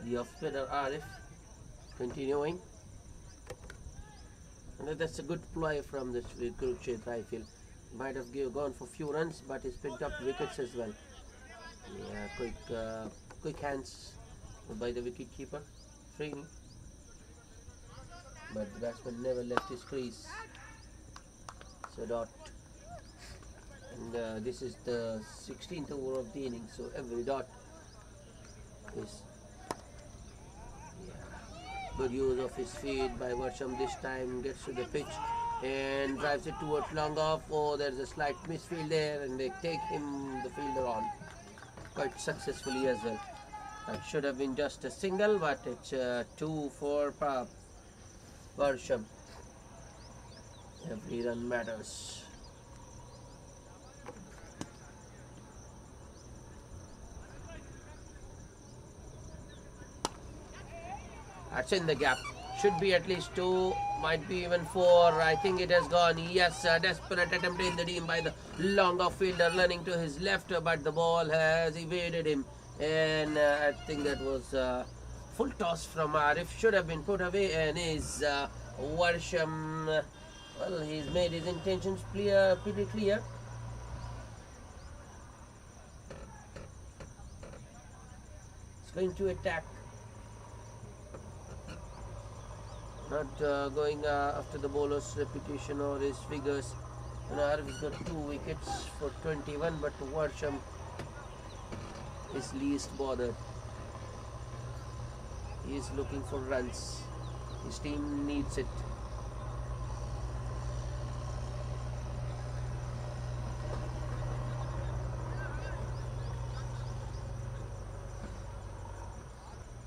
The off-spinner Arif continuing. And that's a good play from this Kurukshetra, I feel. Might have gone for few runs, but he's picked up wickets as well. Yeah, quick hands by the wicket keeper, Srini. But the batsman never left his crease. So dot. And this is the 16th over of the innings, so every dot is good use of his feet by Varsham this time, gets to the pitch and drives it towards long off. Oh, there's a slight misfield there and they take him, the fielder, on quite successfully as well. That should have been just a single, but it's 2 for Varsham. Every run matters. That's in the gap. Should be at least 2, might be even 4. I think it has gone. Yes, a desperate attempt in the team by the long off fielder running to his left, but the ball has evaded him. And I think that was full toss from Arif. Should have been put away, and is Varsham. Well, he's made his intentions pretty clear. He's going to attack. Not going after the bowler's reputation or his figures. Arif's got 2 wickets for 21, but Varsham is least bothered. He is looking for runs. His team needs it.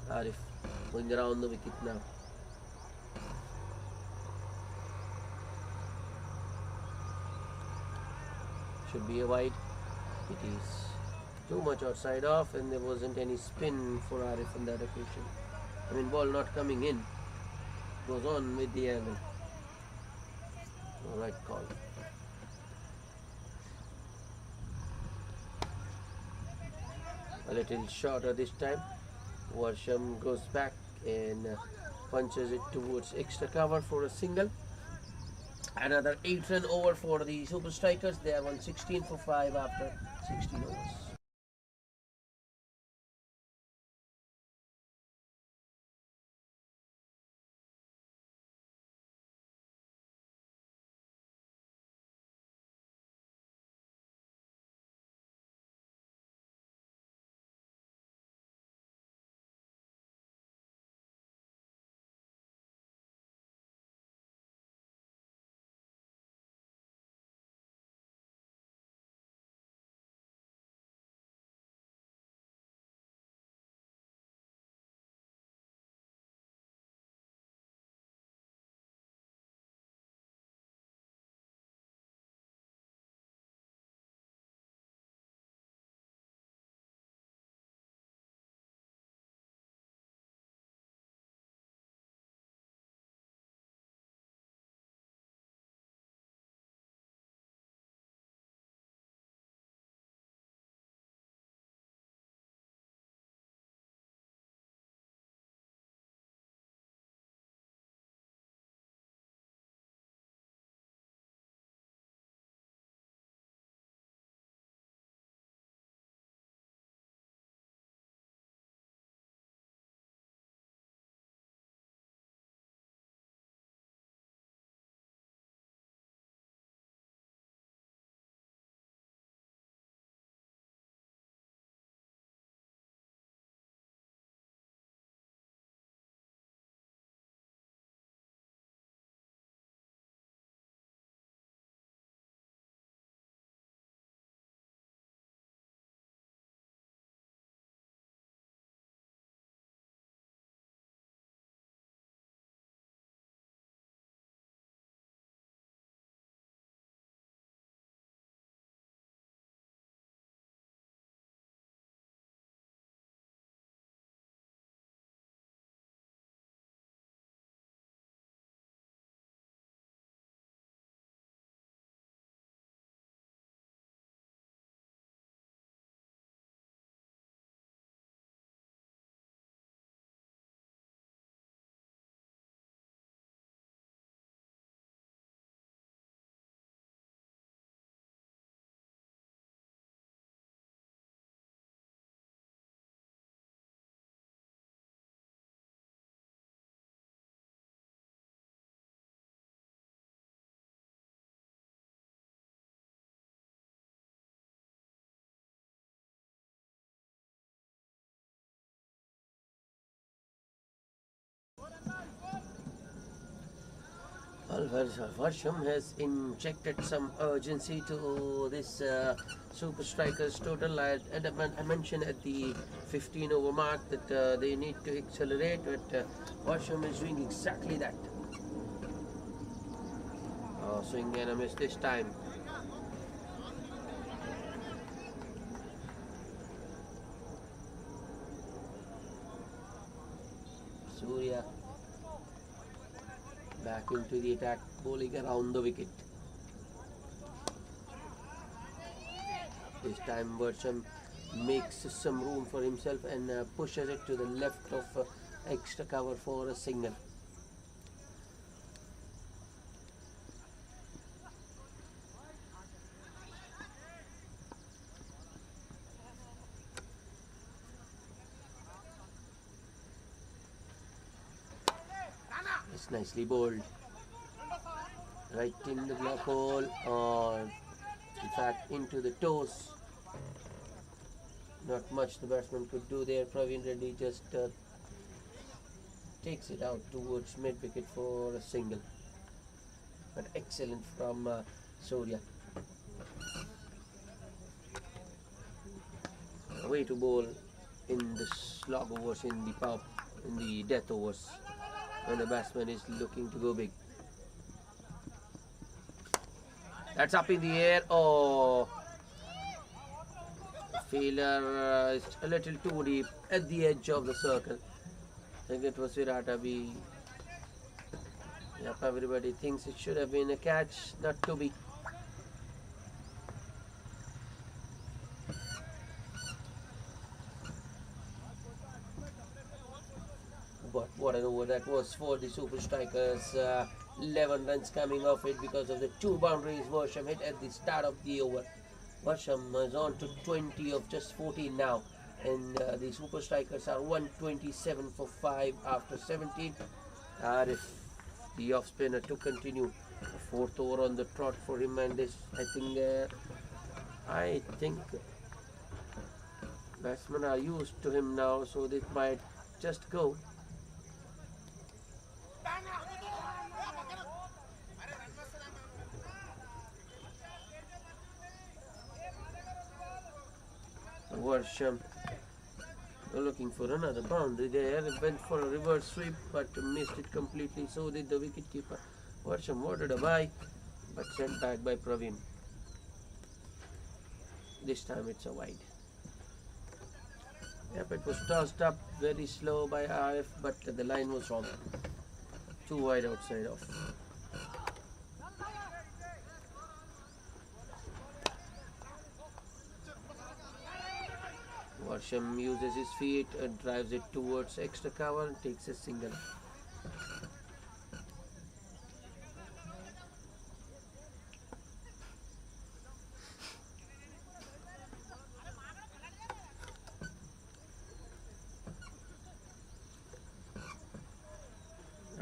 Arif going around the wicket now. Should be a wide. It is too much outside off, and there wasn't any spin for Arif on that occasion. I mean, ball not coming in. Goes on with the angle. Right call. A little shorter this time. Varsham goes back and punches it towards extra cover for a single. Another 8-run over for the Super Strikers. They have won 16 for 5 after 16 overs. Well, Varsham has injected some urgency to this super strikers total. I mentioned at the 15 over mark that they need to accelerate, but Varsham is doing exactly that. Swing and a miss this time. Surya back into the attack, bowling around the wicket. This time Varsham makes some room for himself and pushes it to the left of extra cover for a single. It's nicely bowled. Right in the glove hole, or in fact into the toes. Not much the batsman could do there. Praveen Reddy just takes it out towards mid wicket for a single. But excellent from Surya. Way to bowl in the slog overs, in the death overs, when the batsman is looking to go big. That's up in the air. Oh, fielder is a little too deep at the edge of the circle. I think it was Viratavi. Yep, everybody thinks it should have been a catch, not to be. But what an over that was for the super strikers. 11 runs coming off it because of the 2 boundaries Varsham hit at the start of the over. Varsham is on to 20 of just 14 now, and the super strikers are 127 for 5 after 17. If the off spinner to continue, 4th over on the trot for him, and this I think batsmen are used to him now, so they might just go. Varsham looking for another boundary there. Went for a reverse sweep but missed it completely. So did the wicketkeeper. Varsham wanted a bye but sent back by Praveen. This time it's a wide. Yep, it was tossed up very slow by RF, but the line was wrong. Too wide outside off. Varsham uses his feet and drives it towards extra cover and takes a single.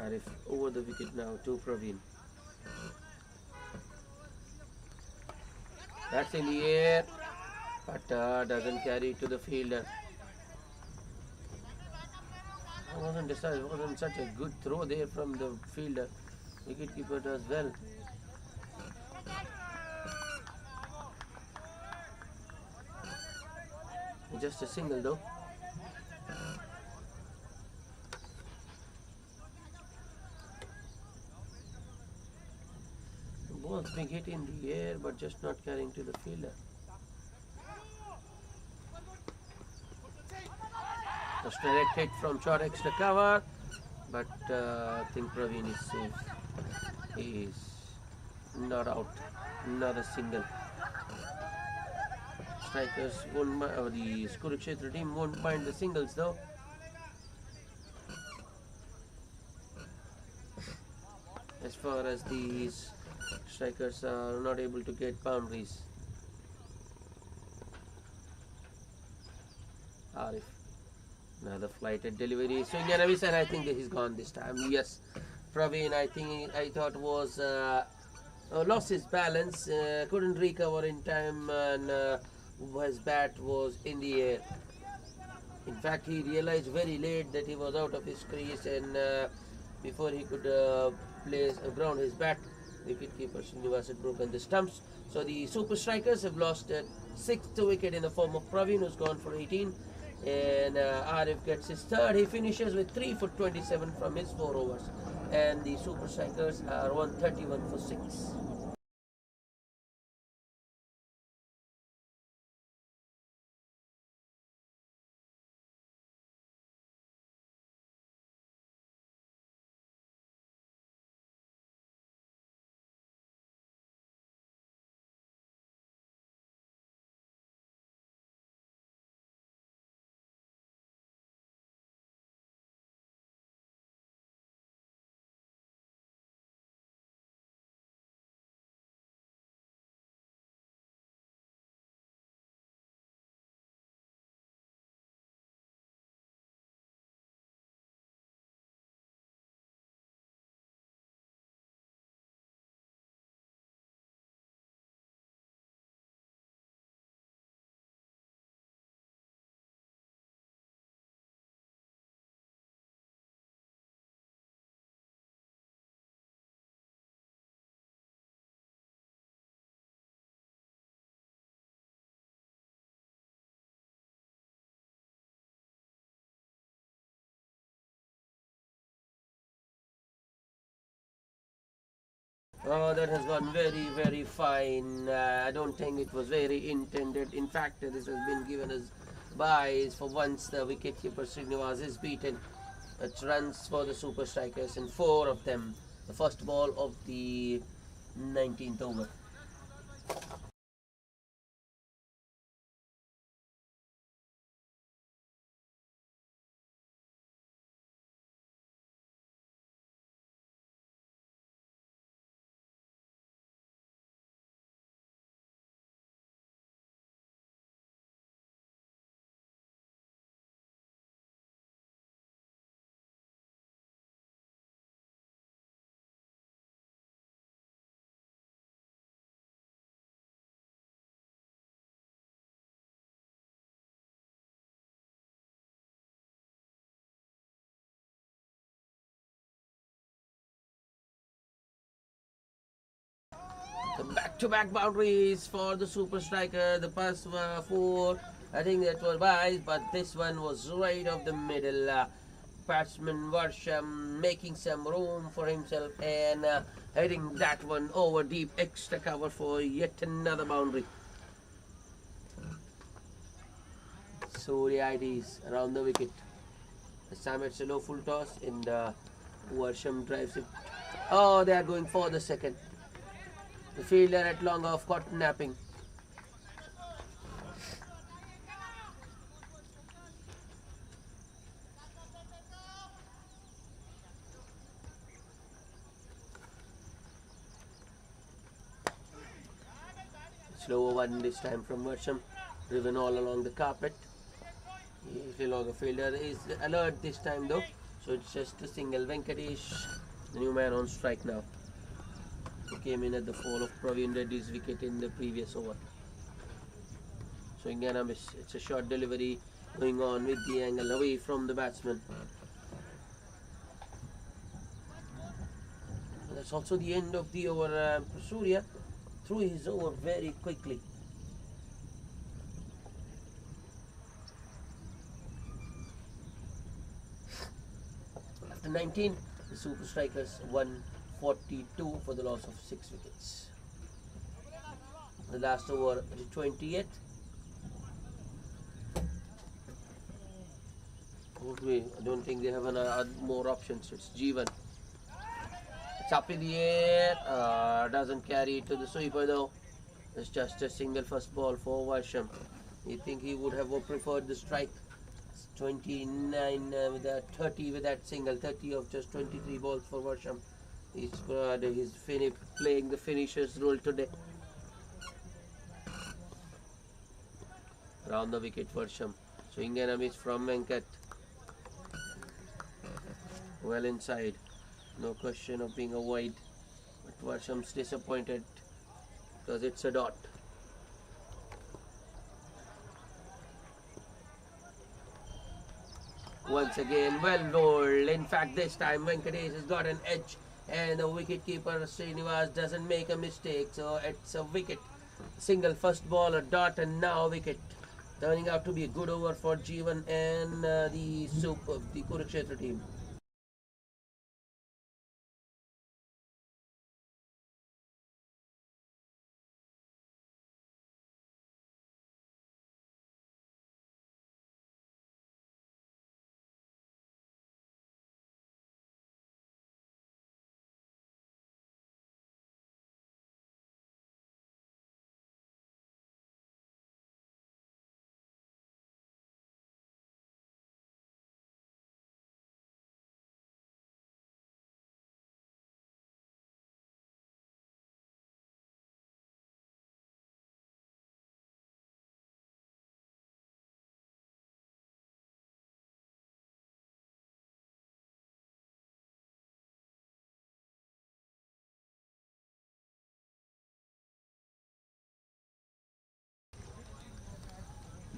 Arif over the wicket now to Praveen. That's in the air, but doesn't carry to the fielder. It wasn't such a good throw there from the fielder. Wicketkeeper does well. Just a single though. Ball's being hit in the air but just not carrying to the fielder. A direct hit from short extra cover, but I think Praveen is safe. He is not out. Not a single. Strikers won't mind, or the Kurukshetra team won't mind the singles though. As far as these strikers are not able to get boundaries. Arif. Another flighted delivery. Swing and a miss, and I think he's gone this time. Yes. Praveen, I thought was lost his balance, couldn't recover in time, and his bat was in the air. In fact, he realized very late that he was out of his crease, and before he could plays around his bat. Wicketkeeper Srinivas had broken the stumps. So the super strikers have lost a sixth wicket in the form of Praveen, who's gone for 18. And Arif gets his third. He finishes with 3 for 27 from his 4 overs. And the super strikers are 131 for 6. Oh, that has gone very, very fine. I don't think it was very intended. In fact, this has been given as buys for once the wicketkeeper Srinivas is beaten. It runs for the super strikers and 4 of them. The first ball of the 19th over. The back-to-back boundaries for the super striker. The first 4, I think that was wise, but this one was right of the middle. Batsman Varsham making some room for himself and heading that one over deep, extra cover for yet another boundary. So the IDs around the wicket. This time it's a low full toss and Varsham drives it. Oh, they are going for the second. The fielder at long off caught napping. Slower one this time from Varsham, driven all along the carpet. The longer fielder is alert this time though, so it's just a single. Venkatesh, the new man on strike now. He came in at the fall of Praveen Reddy's wicket in the previous over. So again, it's a short delivery going on with the angle away from the batsman. That's also the end of the over. Surya threw his over very quickly. After 19, the super strikers won 42 for the loss of 6 wickets. The last over, the 20th. I don't think they have more options. It's Jeevan. It's up in the air. Doesn't carry it to the sweeper though. It's just a single first ball for Varsham. You think he would have preferred the strike? 29 with that 30 with that single. 30 of just 23 balls for Varsham. He's playing the finisher's role today. Round the wicket Varsham. Swing and a miss from Venkat. Well inside. No question of being a wide. But Varsham's disappointed because it's a dot. Once again, well rolled. In fact, this time Venkatesh has got an edge and the wicket-keeper Srinivas doesn't make a mistake, so it's a wicket. Single first ball, a dot, and now wicket. Turning out to be a good over for Jeevan and the Kurukshetra team.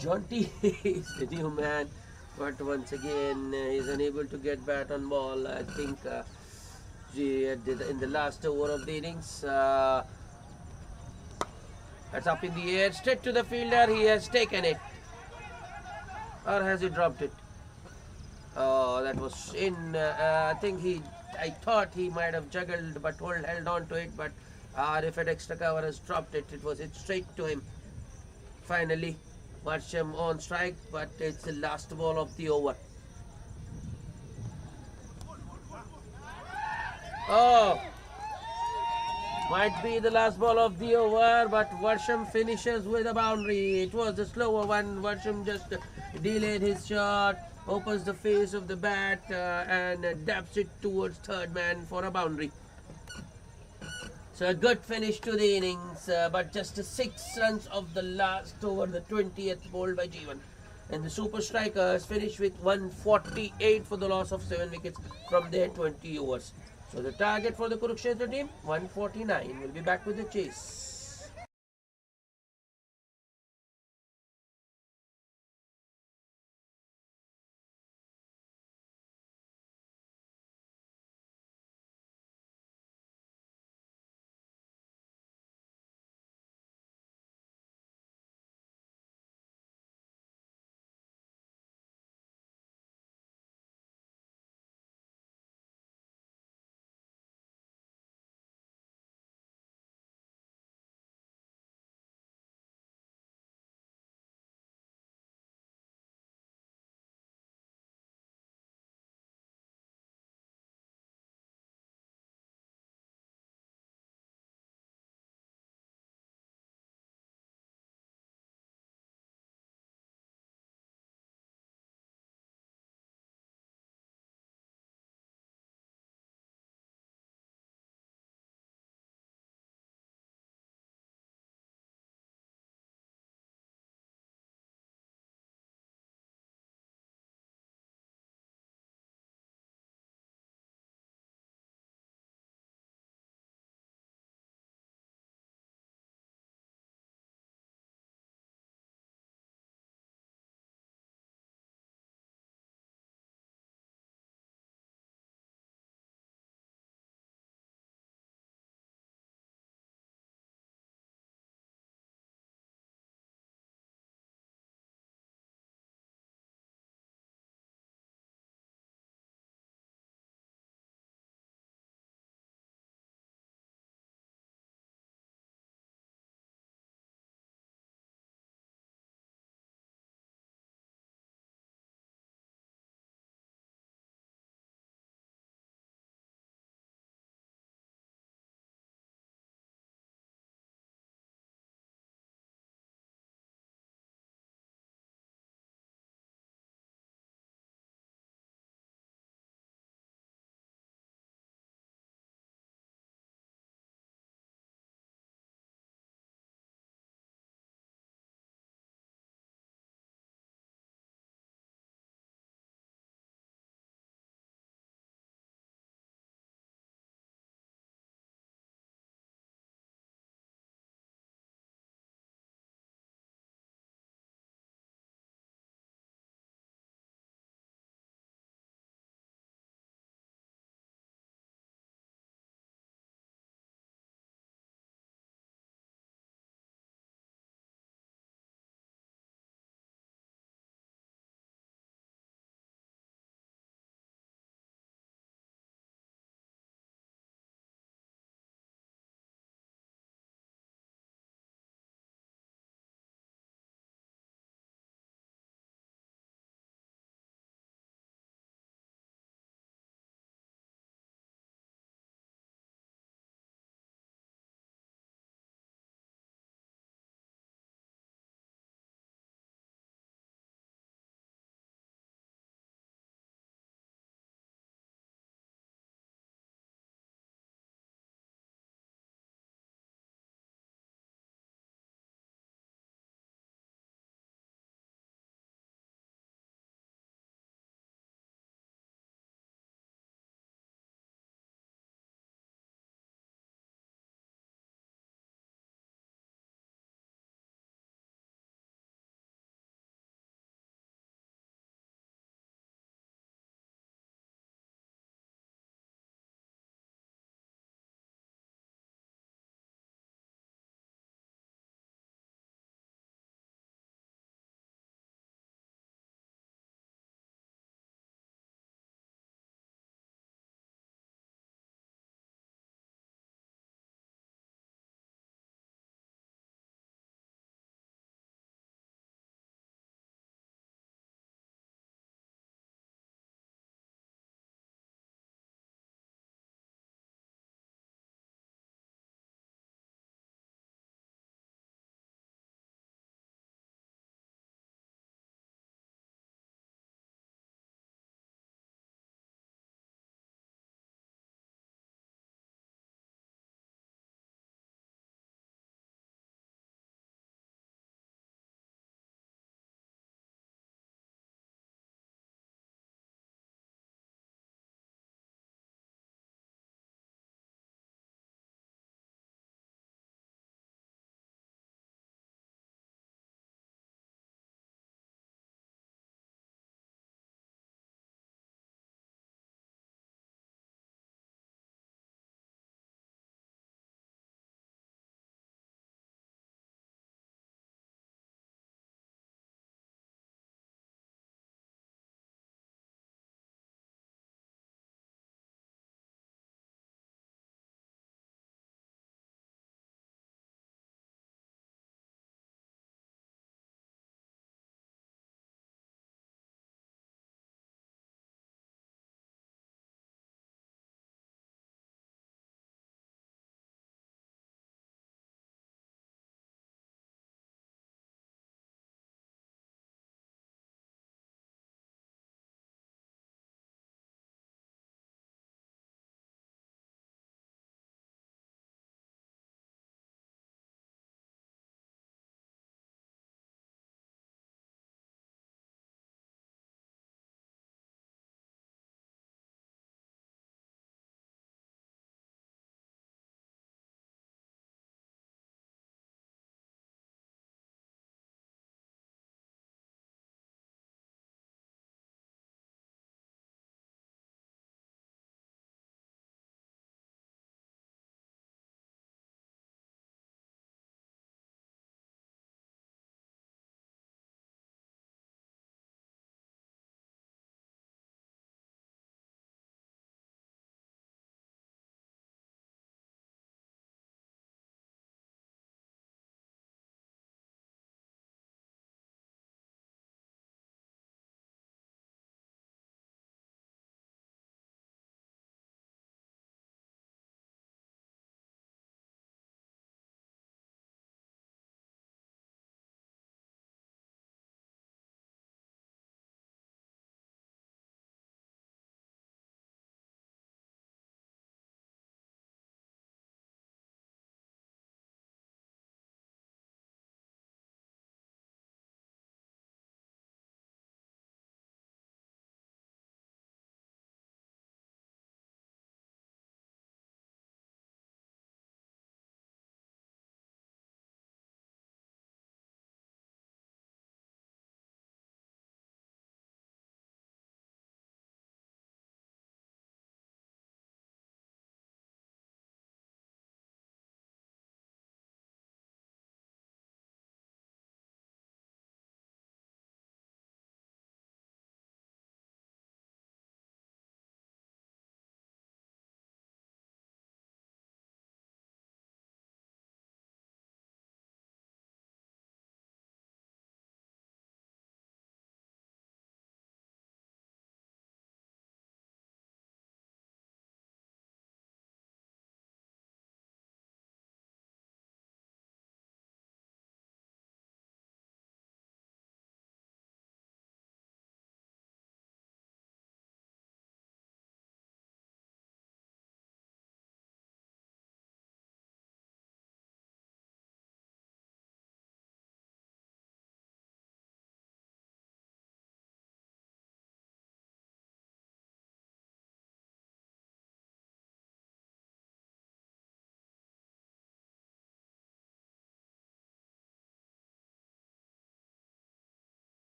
Jonty is the new man, but once again he's unable to get bat on ball. I think in the last over of the innings, it's up in the air, straight to the fielder. He has taken it, or has he dropped it? Oh, that was in. I think he. I thought he might have juggled, but held on to it. But if an extra cover has dropped it, it was it straight to him. Finally, Marsham on strike, but it's the last ball of the over. Oh, might be the last ball of the over, but Varsham finishes with a boundary. It was the slower one. Varsham just delayed his shot, opens the face of the bat, and dabs it towards third man for a boundary. So a good finish to the innings, but just 6 runs of the last over, the 20th bowled by Jeevan. And the Super Strikers finished with 148 for the loss of 7 wickets from their 20 overs. So the target for the Kurukshetra team, 149. We'll be back with the chase.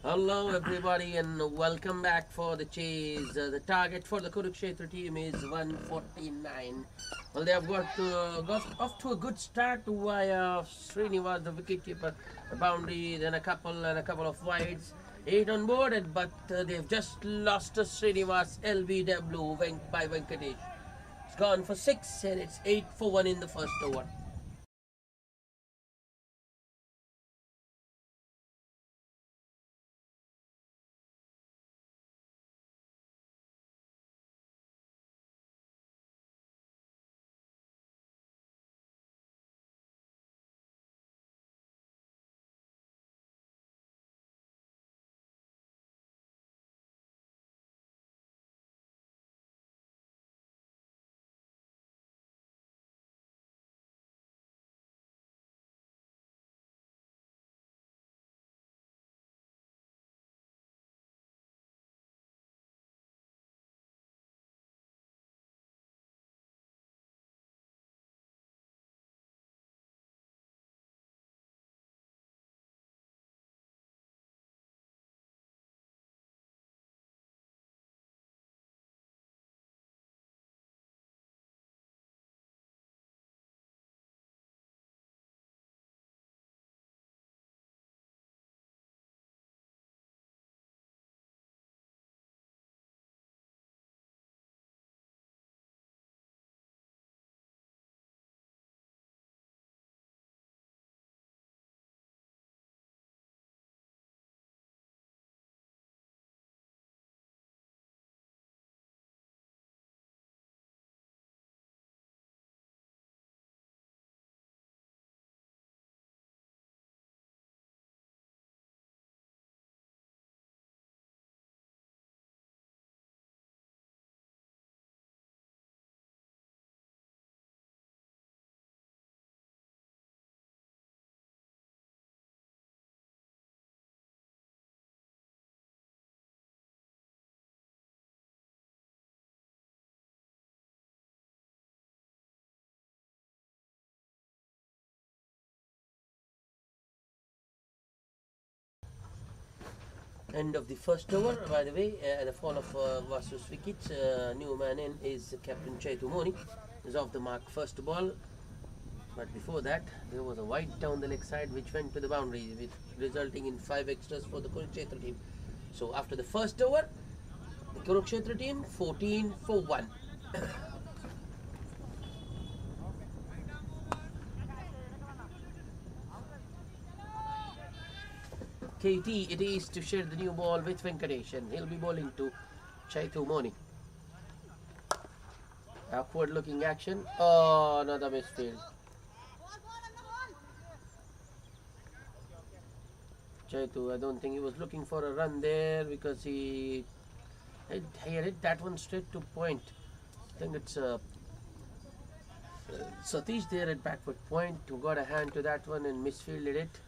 Hello, everybody, and welcome back for the chase. The target for the Kurukshetra team is 149. Well, they have got off to a good start via Srinivas, the wicketkeeper, a boundary, then a couple of wides. 8 on board, but they've just lost to Srinivas LBW by Venkatesh. It's gone for 6, and it's 8 for 1 in the first over. End of the first over. By the way, the fall of Vasu's wicket. New man in is Captain Chaitu Moni. Is off the mark first ball. But before that, there was a wide down the leg side which went to the boundary, resulting in 5 extras for the Kurukshetra team. So after the first over, the Kurukshetra team 14 for 1. KT it is to share the new ball with Venkatesh, and he'll be bowling to Chaitu Moni. Awkward looking action. Oh, another misfield. Chaitu, I don't think he was looking for a run there because he hit that one straight to point. I think it's Satish there at backward point who got a hand to that one and misfielded it.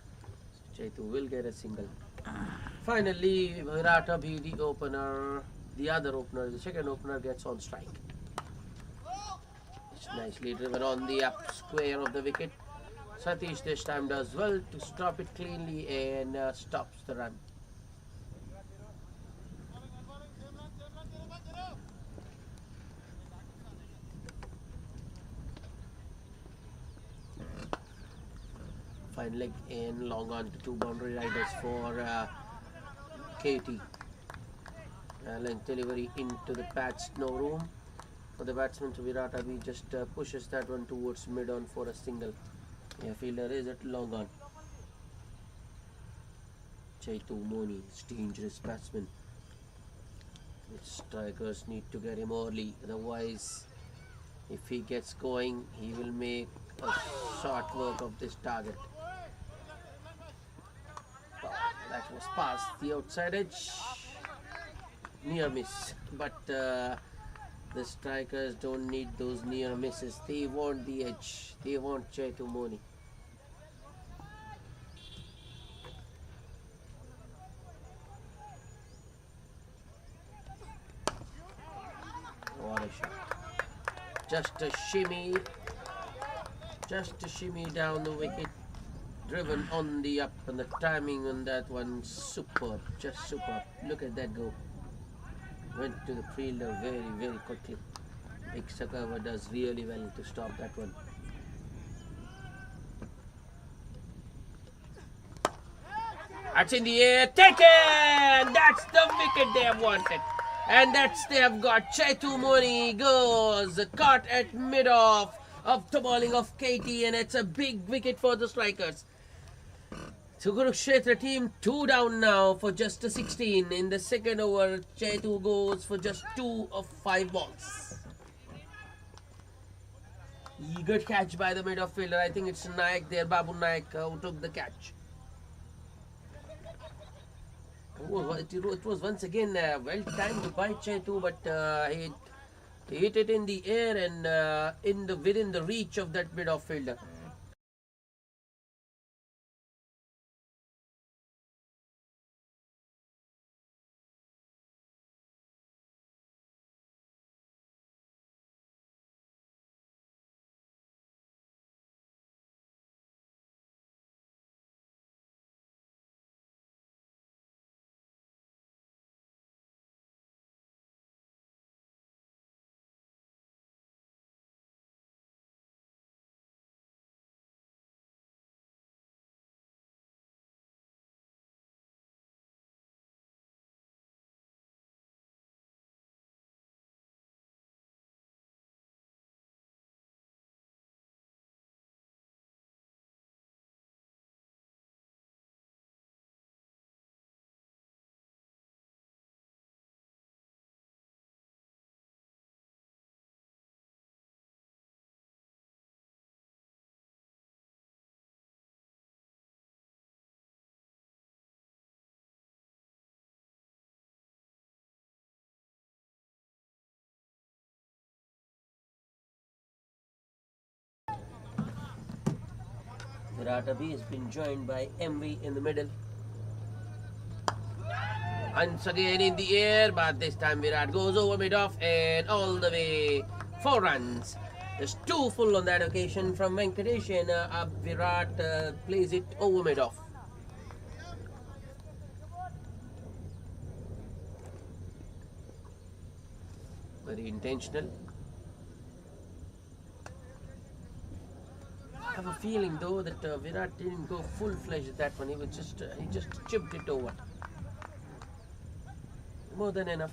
Chaitu will get a single. Finally, Virata be the opener. The other opener, the second opener, gets on strike. It's nicely driven on the up square of the wicket. Satish this time does well to stop it cleanly and stops the run. Fine leg in, long on to 2 boundary riders for KT. Length delivery into the patch, no room for the batsman. So Virata B just pushes that one towards mid on for a single. Yeah, fielder is at long on. Chaitu Moni is dangerous batsman. Strikers need to get him early, otherwise if he gets going he will make a short work of this target. That was past the outside edge, near miss, but the strikers don't need those near misses. They want the edge. They want Chaitu Moni. What a shot. Just a shimmy down the wicket. driven on the up, and the timing on that one superb, just superb. Look at that go. Went to the fielder very, very quickly. Extra cover does really well to stop that one. That's in the air, taken! That's the wicket they have wanted. And that's they have got. Chetu Moni goes caught at mid-off of the bowling of KT, and it's a big wicket for the strikers. So Kurukshetra team 2 down now for just a 16. In the second over, Chetu goes for just 2 of 5 balls. Good catch by the mid-off fielder. I think it's Naik there, Babu Naik, who took the catch. It was once again well timed by Chetu, but he hit it in the air and within the reach of that mid-off fielder. Viratabi has been joined by MV in the middle. Once again in the air, but this time Virat goes over mid-off and all the way. 4 runs. There's 2 full on that occasion from Venkatesh, and Virat plays it over mid-off. Very intentional. I have a feeling though that Virat didn't go full-fledged at that one. He just chipped it over. More than enough.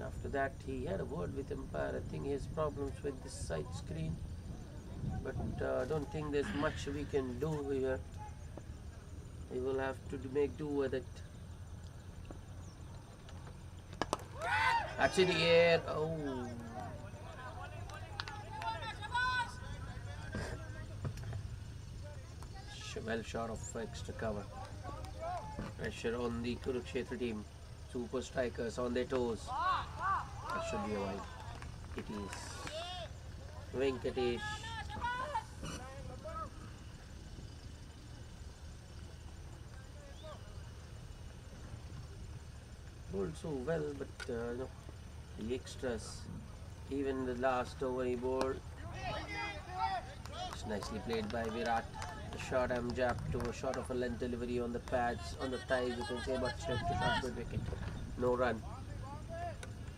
After that, he had a word with umpire. I think he has problems with this side screen, but I don't think there's much we can do here. We will have to make do with it. That's in the air. Oh. Well short of extra cover. Pressure on the Kurukshetra team. Super strikers on their toes. That should be a wide. It is. Venkatesh. Bowled so well, but no, the extras. Even the last over he bowled. It's nicely played by Virat. A short arm jab to a short of a length delivery on the pads, on the thighs, you can say, but straight to short mid wicket. No run.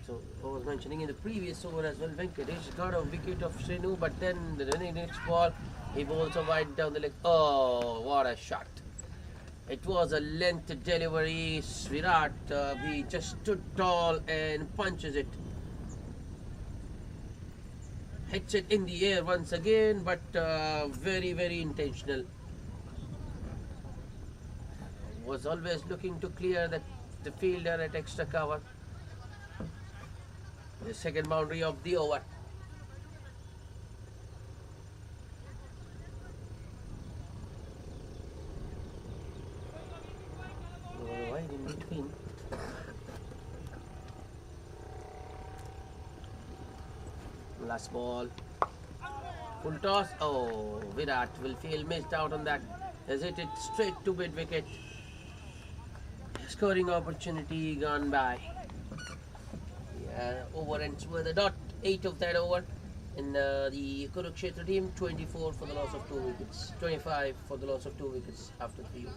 So I was mentioning in the previous over as well, Venkatesh got a wicket of Srinu, but then the next ball he bowls a wide down the leg. Oh, what a shot! It was a length delivery. Virat, he just stood tall and punches it. Hits it in the air once again, but very, very intentional. Was always looking to clear the fielder at extra cover. The second boundary of the over. Wide in between. Last ball. Full toss. Oh, Virat will feel missed out on that. Has hit it straight to mid wicket. Scoring opportunity gone by. Yeah, over ends with a dot. 8 of that over. In the Kurukshetra team, 24 for the loss of 2 wickets, 25 for the loss of 2 wickets after 3 overs.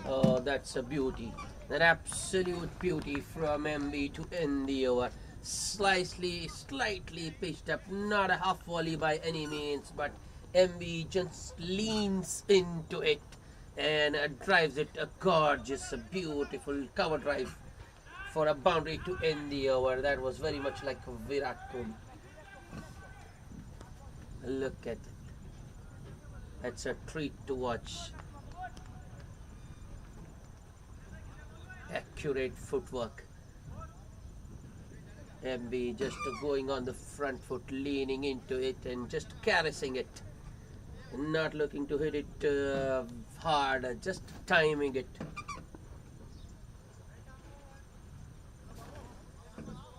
Oh, that's a beauty. An absolute beauty from MB to end the over. Slightly pitched up. Not a half volley by any means, but MB just leans into it and drives it a gorgeous, a beautiful cover drive for a boundary to end the over. That was very much like Virat Kohli. Look at it. That's a treat to watch. Accurate footwork. MB just going on the front foot, leaning into it and just caressing it. Not looking to hit it hard, just timing it.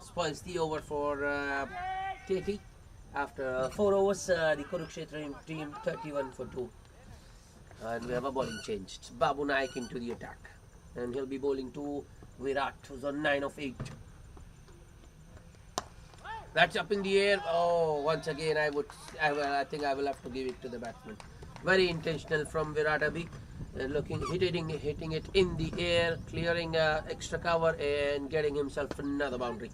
Spoils the over for KT. After 4 overs, the Kurukshetra team 31 for 2. And we have a bowling change. It's Babu Naik into the attack. And he'll be bowling to Virat, who's on 9 of 8. That's up in the air. Oh, once again, I think I will have to give it to the batsman. Very intentional from Virat Abhi. Hitting it in the air, clearing extra cover and getting himself another boundary.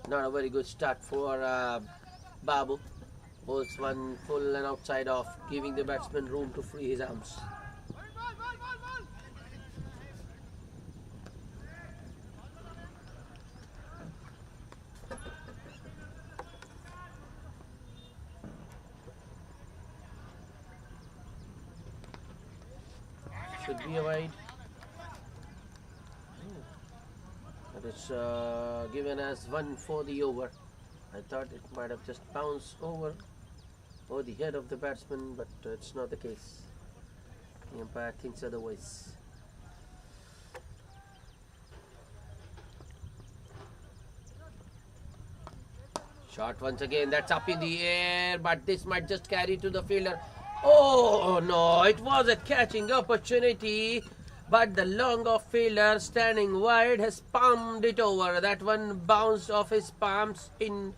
Not a very good start for Babu. Bowls one full and outside off, giving the batsman room to free his arms. Should be a wide. But it's given as one for the over. I thought it might have just bounced over the head of the batsman, but it's not the case. The umpire thinks otherwise. Shot once again, that's up in the air, but this might just carry to the fielder. Oh no, it was a catching opportunity, but the long off fielder standing wide has palmed it over. That one bounced off his palms in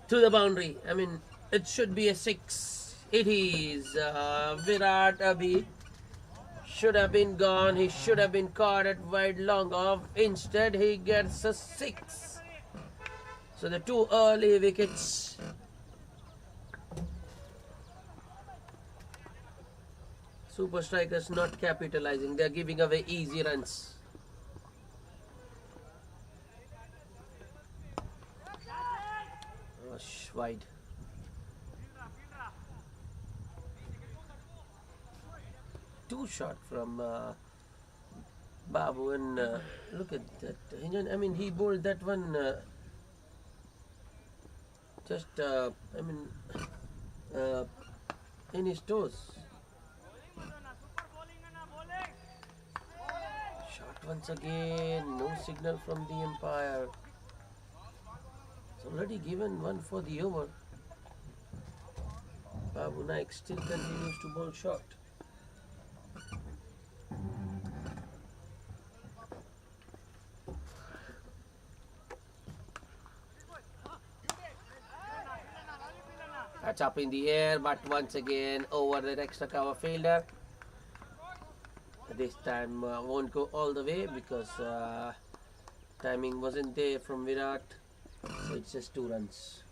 to the boundary. I mean, it should be a 6. It is. Virat Abhi should have been gone. He should have been caught at wide long off. Instead, he gets a 6. So the 2 early wickets. Super strikers not capitalizing. They are giving away easy runs. Wide. Two shot from Babu, and look at that. I mean, he bowled that one in his toes. Shot once again. No signal from the umpire. It's already given one for the over. Babu Naik still continues to bowl short. That's up in the air, but once again over the extra cover fielder. This time won't go all the way because timing wasn't there from Virat. So it's just 2 runs.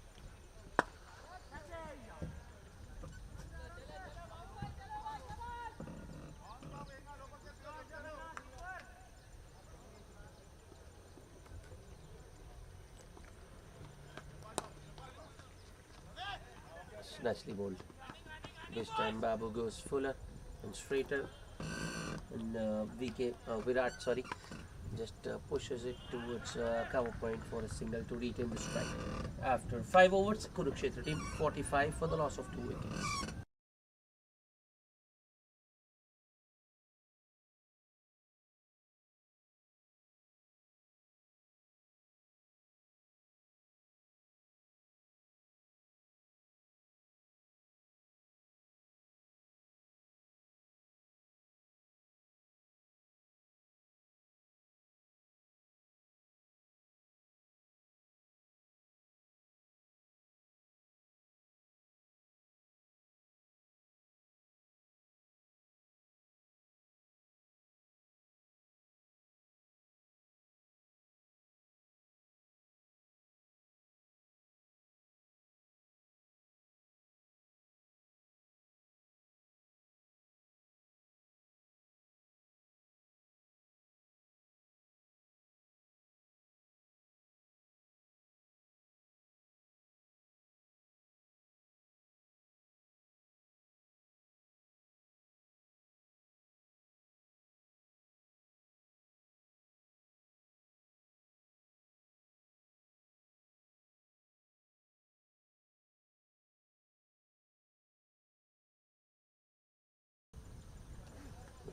It's nicely bowled. This time Babu goes fuller and straighter, and Virat just pushes it towards cover point for a single to retain the strike. After 5 overs, Kurukshetra team 45 for the loss of 2 wickets.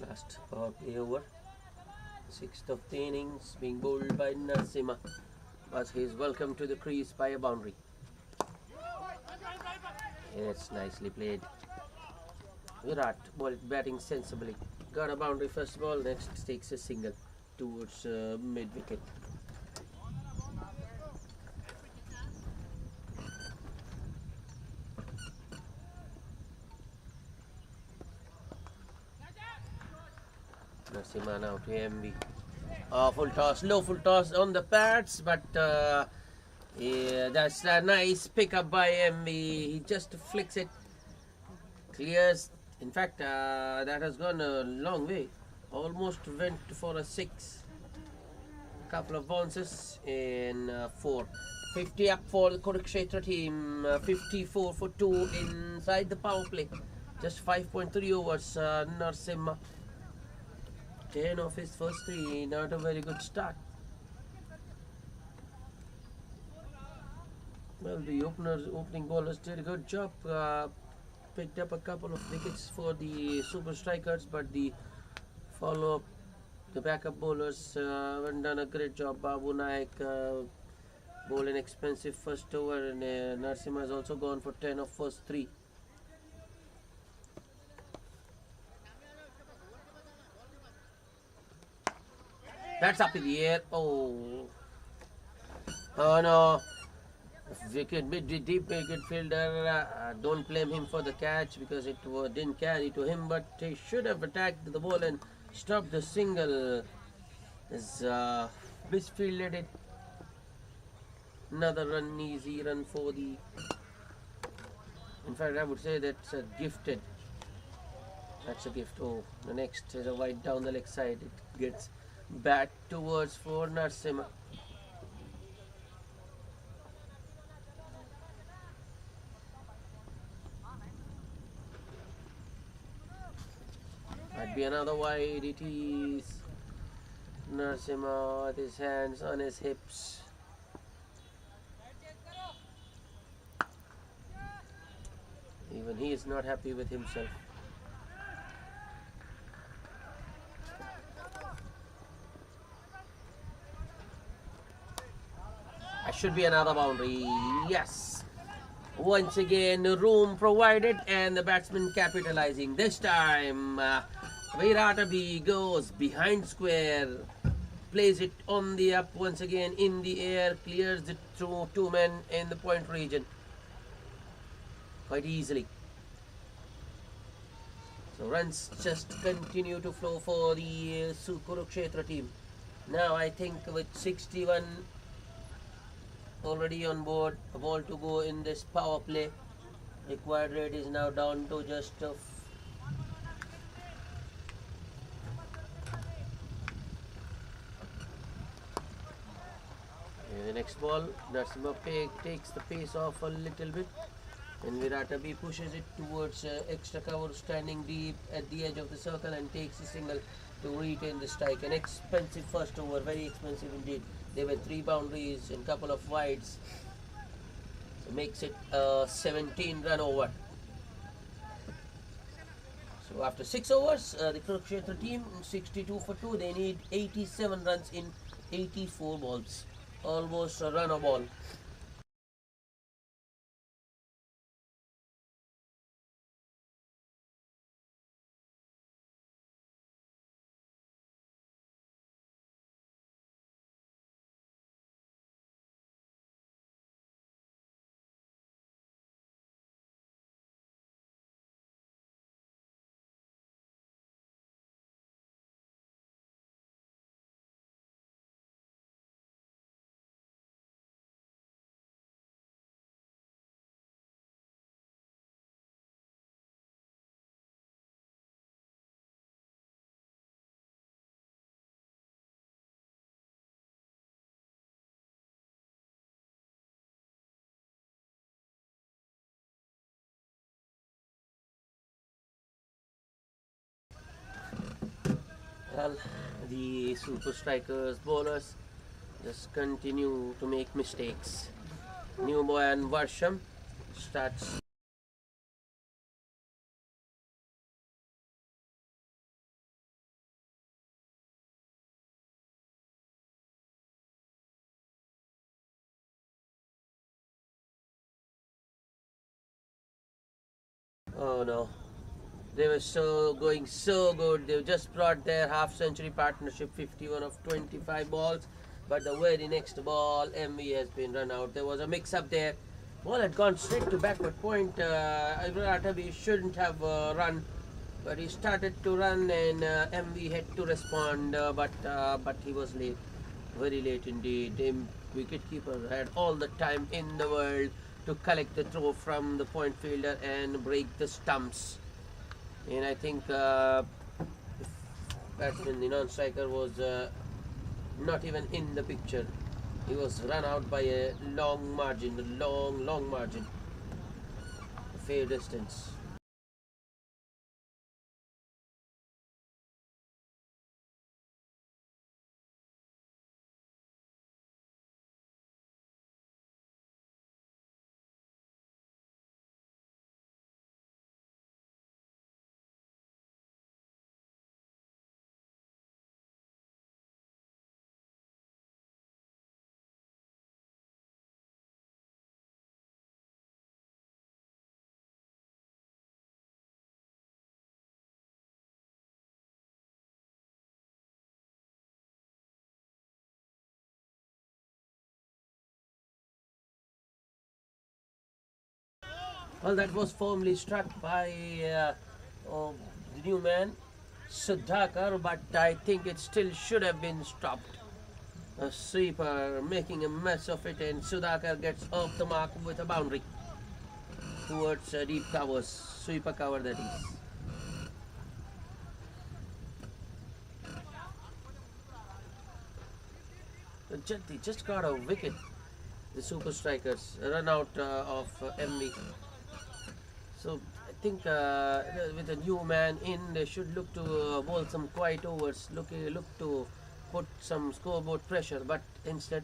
Last power play over. 6th of the innings, being bowled by Narasimha, was his welcome to the crease by a boundary. It's nicely played. Virat batting sensibly. Got a boundary first ball, next takes a single towards mid wicket. Narasimha now to MV. Full toss, low full toss on the pads, but Yeah, that's a nice pickup by MV. He just flicks it, clears. In fact, that has gone a long way. Almost went for a 6. Couple of bounces in 4. 50 up for the Kurukshetra team. 54 for 2 inside the power play. Just 5.3 overs. Narsimha, 10 of his first 3. Not a very good start. Well, the opening bowlers did a good job. Picked up a couple of wickets for the super strikers, but the follow-up, the backup bowlers haven't done a great job. Babu Naik bowled an expensive first over, and Narsimha has also gone for 10 of first 3. That's up in the air. Oh no. Wicket, deep wicket fielder. Don't blame him for the catch because it didn't carry to him, but he should have attacked the ball and stopped the single. His misfielded it. Another run, easy run for the. In fact, I would say that's a gifted. That's a gift. Oh, the next is a wide down the leg side. It gets back towards for Narsimha. Might be another wide. It is Narsimha with his hands on his hips. Even he is not happy with himself. That should be another boundary. Yes. Once again, room provided and the batsman capitalizing. This time, Viratabi goes behind square, plays it on the up once again in the air, clears it through 2 men in the point region quite easily. So runs just continue to flow for the Kurukshetra team. Now I think with 61 already on board, a ball to go in this power play, required rate is now down to just the next ball. Narsimha takes the pace off a little bit, and Viratabi pushes it towards extra cover, standing deep at the edge of the circle, and takes a single to retain the strike. An expensive first over, very expensive indeed. There were 3 boundaries and couple of wides, so makes it a 17 run over. So after 6 overs, the Kurukshetra team 62 for 2. They need 87 runs in 84 balls, almost a run a ball. Well, the super strikers, bowlers just continue to make mistakes. New boy and Varsham starts. Oh no, they were going so good. They just brought their half-century partnership, 51 of 25 balls. But the very next ball, MV has been run out. There was a mix-up there. Ball had gone straight to backward point. Atabi shouldn't have run, but he started to run, and MV had to respond. But he was late, very late indeed. Wicketkeeper had all the time in the world to collect the throw from the point fielder and break the stumps. And I think batsman, the non-striker, was not even in the picture. He was run out by a long margin, long margin, a fair distance. Well, that was firmly struck by the new man, Sudhakar, but I think it still should have been stopped. A sweeper making a mess of it, and Sudhakar gets off the mark with a boundary towards deep covers, sweeper cover that is. He just got a wicket. The super strikers run out of MV. So I think with a new man in, they should look to bowl some quiet overs, look to put some scoreboard pressure, but instead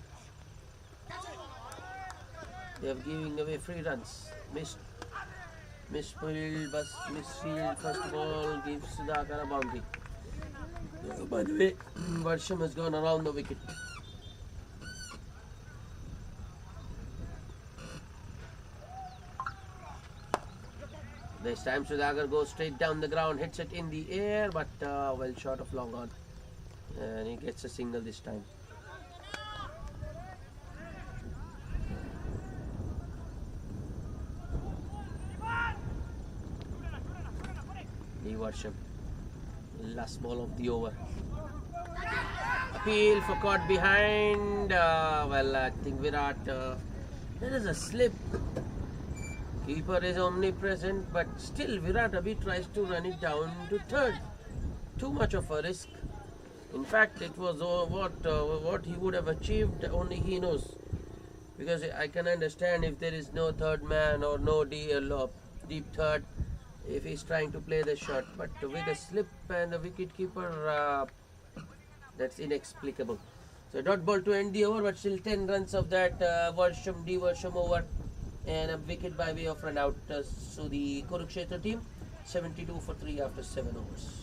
they are giving away free runs. Misfield, first ball gives Sudhakar a boundary. By the way, Varsham has gone around the wicket. This time Sudhakar goes straight down the ground, hits it in the air, but well short of long on. And he gets a single this time. Varsham. Last ball of the over. Appeal for caught behind. Well, I think Virat. There is a slip. Keeper is omnipresent, but still Virat Abhi tries to run it down to third. Too much of a risk. In fact, it was what he would have achieved, only he knows. Because I can understand if there is no third man or no deep third, if he's trying to play the shot. But with a slip and the wicket keeper, that's inexplicable. So dot ball to end the over, but still 10 runs of that Varsham over. And a wicket by way of run out. So the Kurukshetra team 72 for 3 after 7 overs.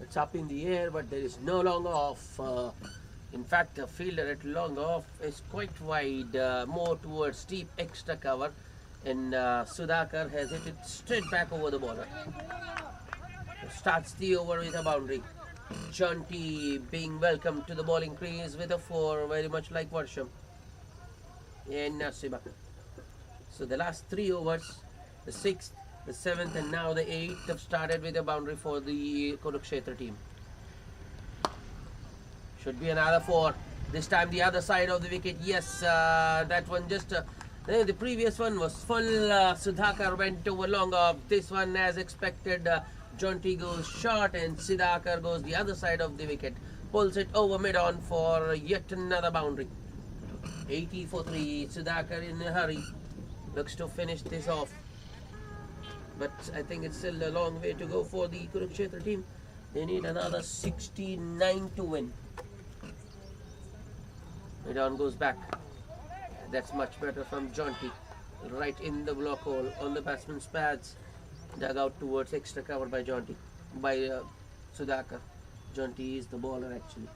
It's up in the air, but there is no long off. In fact, the fielder at long off is quite wide, more towards deep extra cover, and Sudhakar has hit it straight back over the bowler. Starts the over with a boundary. Jaunty being welcomed to the bowling crease with a 4, very much like Varsham and Nasiba. So the last 3 overs, the 6th, the 7th and now the 8th have started with a boundary for the Kurukshetra team. Should be another 4. This time the other side of the wicket. Yes, that one just... the previous one was full. Sudhakar went over long off. This one, as expected, Jaunty goes short and Sudhakar goes the other side of the wicket. Pulls it over mid-on for yet another boundary. 80 for 3. Sudhakar in a hurry. Looks to finish this off. But I think it's still a long way to go for the Kurukshetra team. They need another 69 to win. It on goes back. That's much better from Jonty. Right in the block hole on the batsman's pads. Dug out towards extra cover by Jonty. By Sudhakar. Jonty is the bowler actually.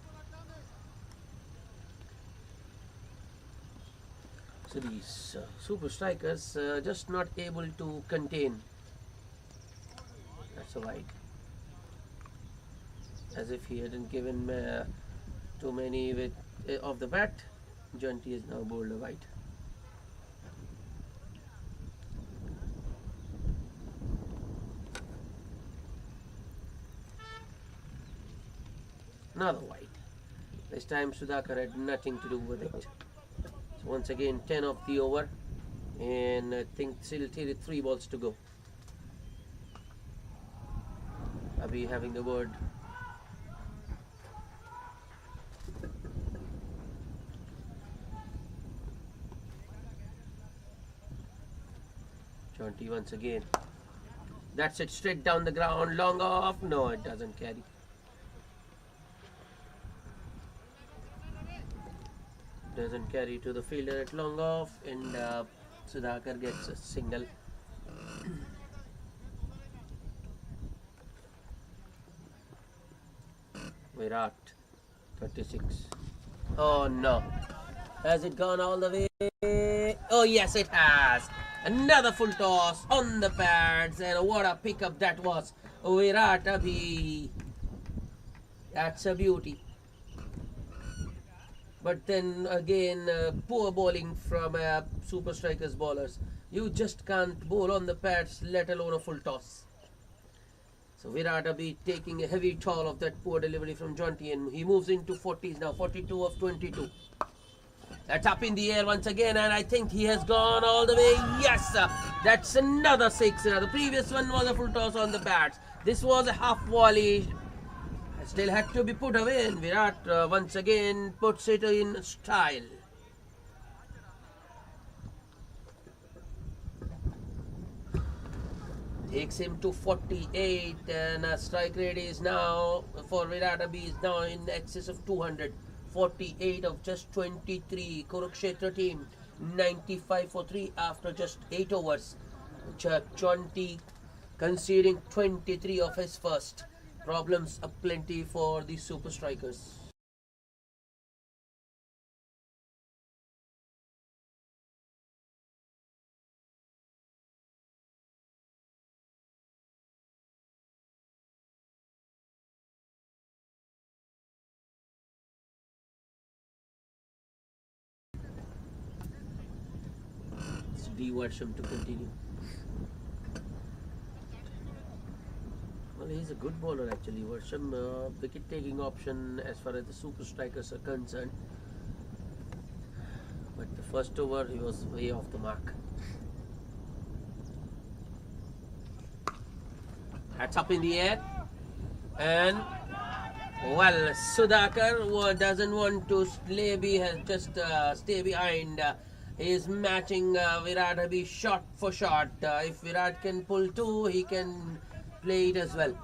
So these super strikers just not able to contain. That's a wide. As if he hadn't given too many with of the bat. Jonty is now bowled a wide. Another wide. This time Sudhakar had nothing to do with it. So once again 10 of the over, and I think still 3 balls to go. Abhi having the word. Jonty once again. That's it, straight down the ground, long off. No, it doesn't carry. Doesn't carry to the fielder at long off, and Sudhakar gets a single. Virat, 36. Oh no. Has it gone all the way? Oh yes, it has. Another full toss on the pads, and what a pickup that was. Virat Abhi. That's a beauty. But then again, poor bowling from super strikers bowlers. You just can't bowl on the pads, let alone a full toss. So Virat Abhi taking a heavy toll of that poor delivery from Jonty, and he moves into 40s now, 42 of 22. That's up in the air once again, and I think he has gone all the way. Yes, that's another 6. The previous one was a full toss on the bats. This was a half volley. Still had to be put away, and Virat once again puts it in style. Takes him to 48, and strike rate is now for Virat Abhi is now in excess of 200. 48 of just 23. Kurukshetra team 95 for 3 after just 8 overs. Jonty conceding 23 of his first. Problems aplenty for the super strikers. It's D. Worsham to continue. Well, he's a good bowler actually. Worsham, wicket taking option as far as the super strikers are concerned. But the first over he was way off the mark. That's up in the air, and well, Sudhakar doesn't want to stay behind. He is matching Virat Abhi shot for shot. If Virat can pull 2, he can play it as well.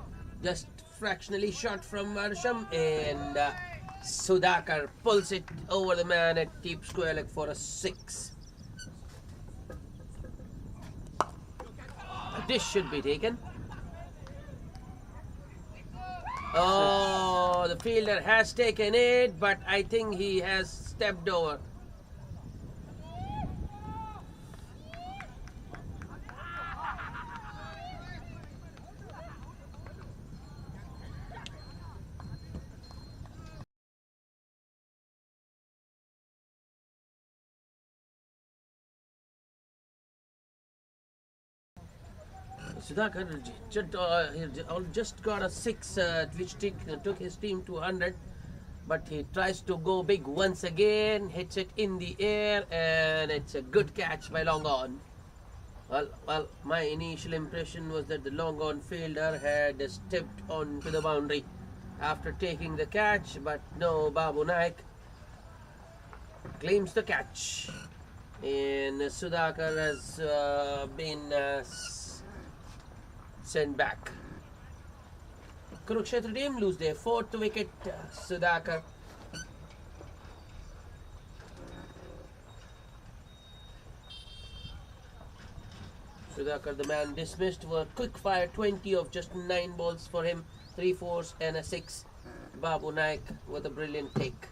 Just fractionally shot from Worsham, and Sudhakar pulls it over the man at deep square leg for a 6. This should be taken. Oh, the fielder has taken it, but I think he has stepped over. Sudhakar just got a 6, which took his team to 100. But he tries to go big once again, hits it in the air, and it's a good catch by long on. Well, my initial impression was that the long on fielder had stepped onto the boundary after taking the catch, but no, Babu Naik claims the catch, and Sudhakar has been sent back. Kurukshetra team lose their 4th wicket. Sudhakar Sudhakar, the man dismissed, were quick fire 20 of just 9 balls for him, 3 fours and a 6. Babu Naik with a brilliant take.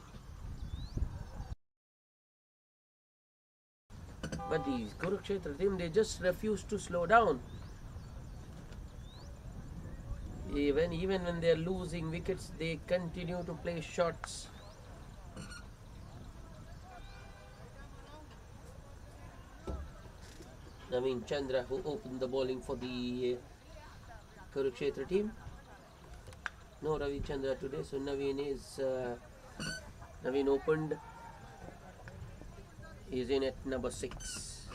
But the Kurukshetra team, they just refuse to slow down. Even when they're losing wickets, they continue to play shots. Naveen Chandra, who opened the bowling for the Kurukshetra team. No Ravi Chandra today, so Naveen opened. He's in at number 6,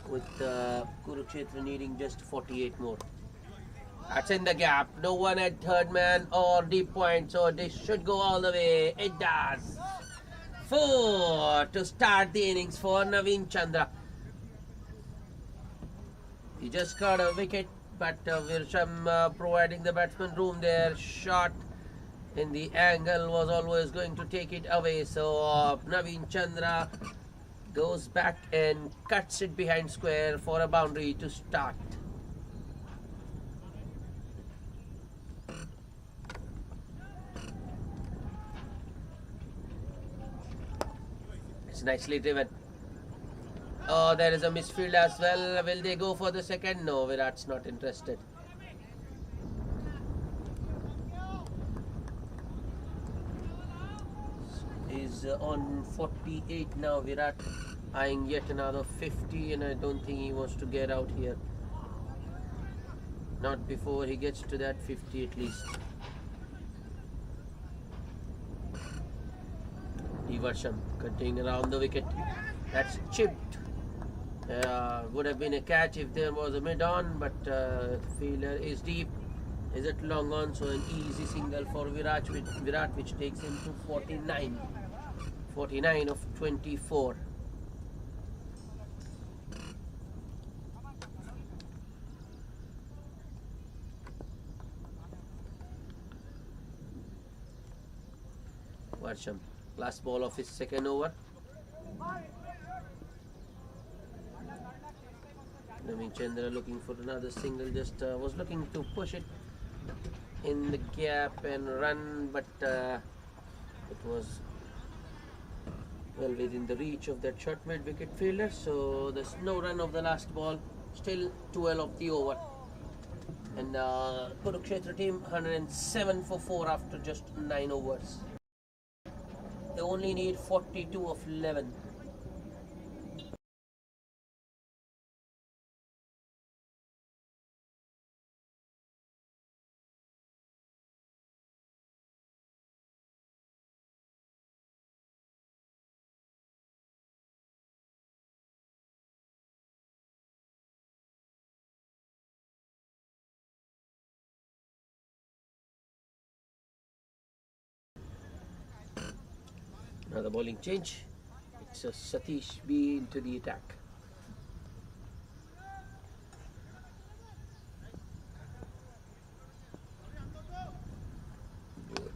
with Kurukshetra needing just 48 more. That's in the gap. No one at third man or deep point, so this should go all the way. It does. 4 to start the innings for Naveen Chandra. He just got a wicket, but Virsham providing the batsman room there. Shot in the angle was always going to take it away. So Naveen Chandra goes back and cuts it behind square for a boundary to start. It's nicely driven. Oh, there is a misfield as well. Will they go for the second? No, Virat's not interested. He's on 48 now, Virat, eyeing yet another 50, and I don't think he wants to get out here. Not before he gets to that 50 at least. Varsham cutting around the wicket. That's chipped. Would have been a catch if there was a mid-on, but the fielder is deep. Is it long on? So an easy single for Virat, which takes him to 49. 49 of 24. Varsham, last ball of his second over. Naveen Chandra looking for another single, just was looking to push it in the gap and run, but it was well within the reach of that short mid wicket fielder, so there's no run of the last ball. Still 12 of the over, and Kurukshetra team 107 for 4 after just 9 overs. They only need 42 of 11. Another bowling change. It's a Satish B into the attack.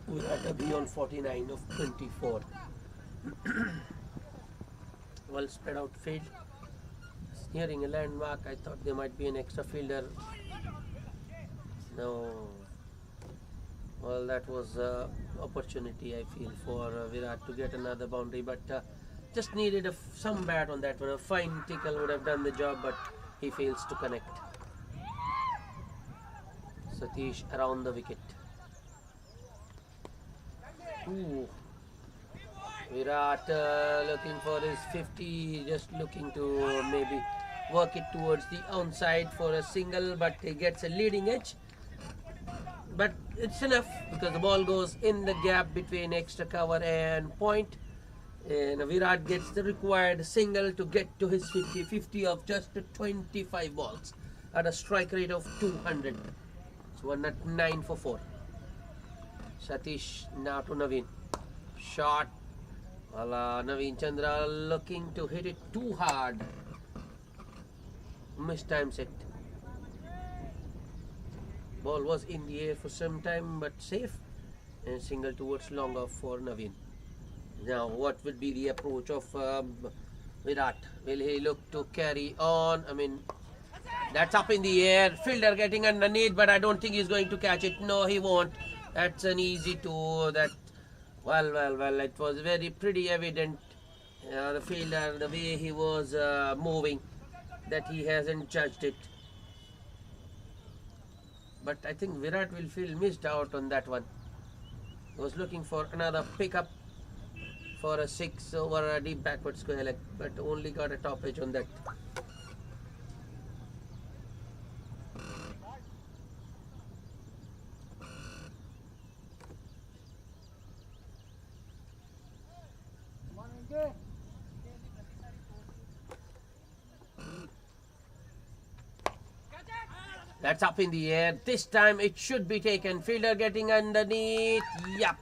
We had to be on 49 of 24. Well spread out field. Nearing a landmark, I thought there might be an extra fielder. No. Well, that was opportunity, I feel, for Virat to get another boundary, but just needed some bat on that one. A fine tickle would have done the job, but he fails to connect. Satish around the wicket. Ooh. Virat looking for his 50, just looking to maybe work it towards the onside for a single, but he gets a leading edge. But it's enough because the ball goes in the gap between extra cover and point, and Virat gets the required single to get to his 50 of just 25 balls at a strike rate of 200. So 109 for 4. Satish now to Naveen. Shot. Naveen Chandra looking to hit it too hard. Mistimes it. Ball was in the air for some time, but safe, and single towards long off for Naveen. Now, what would be the approach of Virat? Will he look to carry on? I mean, That's up in the air. Fielder getting underneath, but I don't think he's going to catch it. No, he won't. That's an easy two. That, well. It was very pretty evident. The fielder, the way he was moving, that he hasn't judged it. But I think Virat will feel missed out on that one. He was looking for another pickup for a 6 over a deep backward square leg, but only got a top edge on that. That's up in the air. This time it should be taken. Fielder getting underneath. Yup.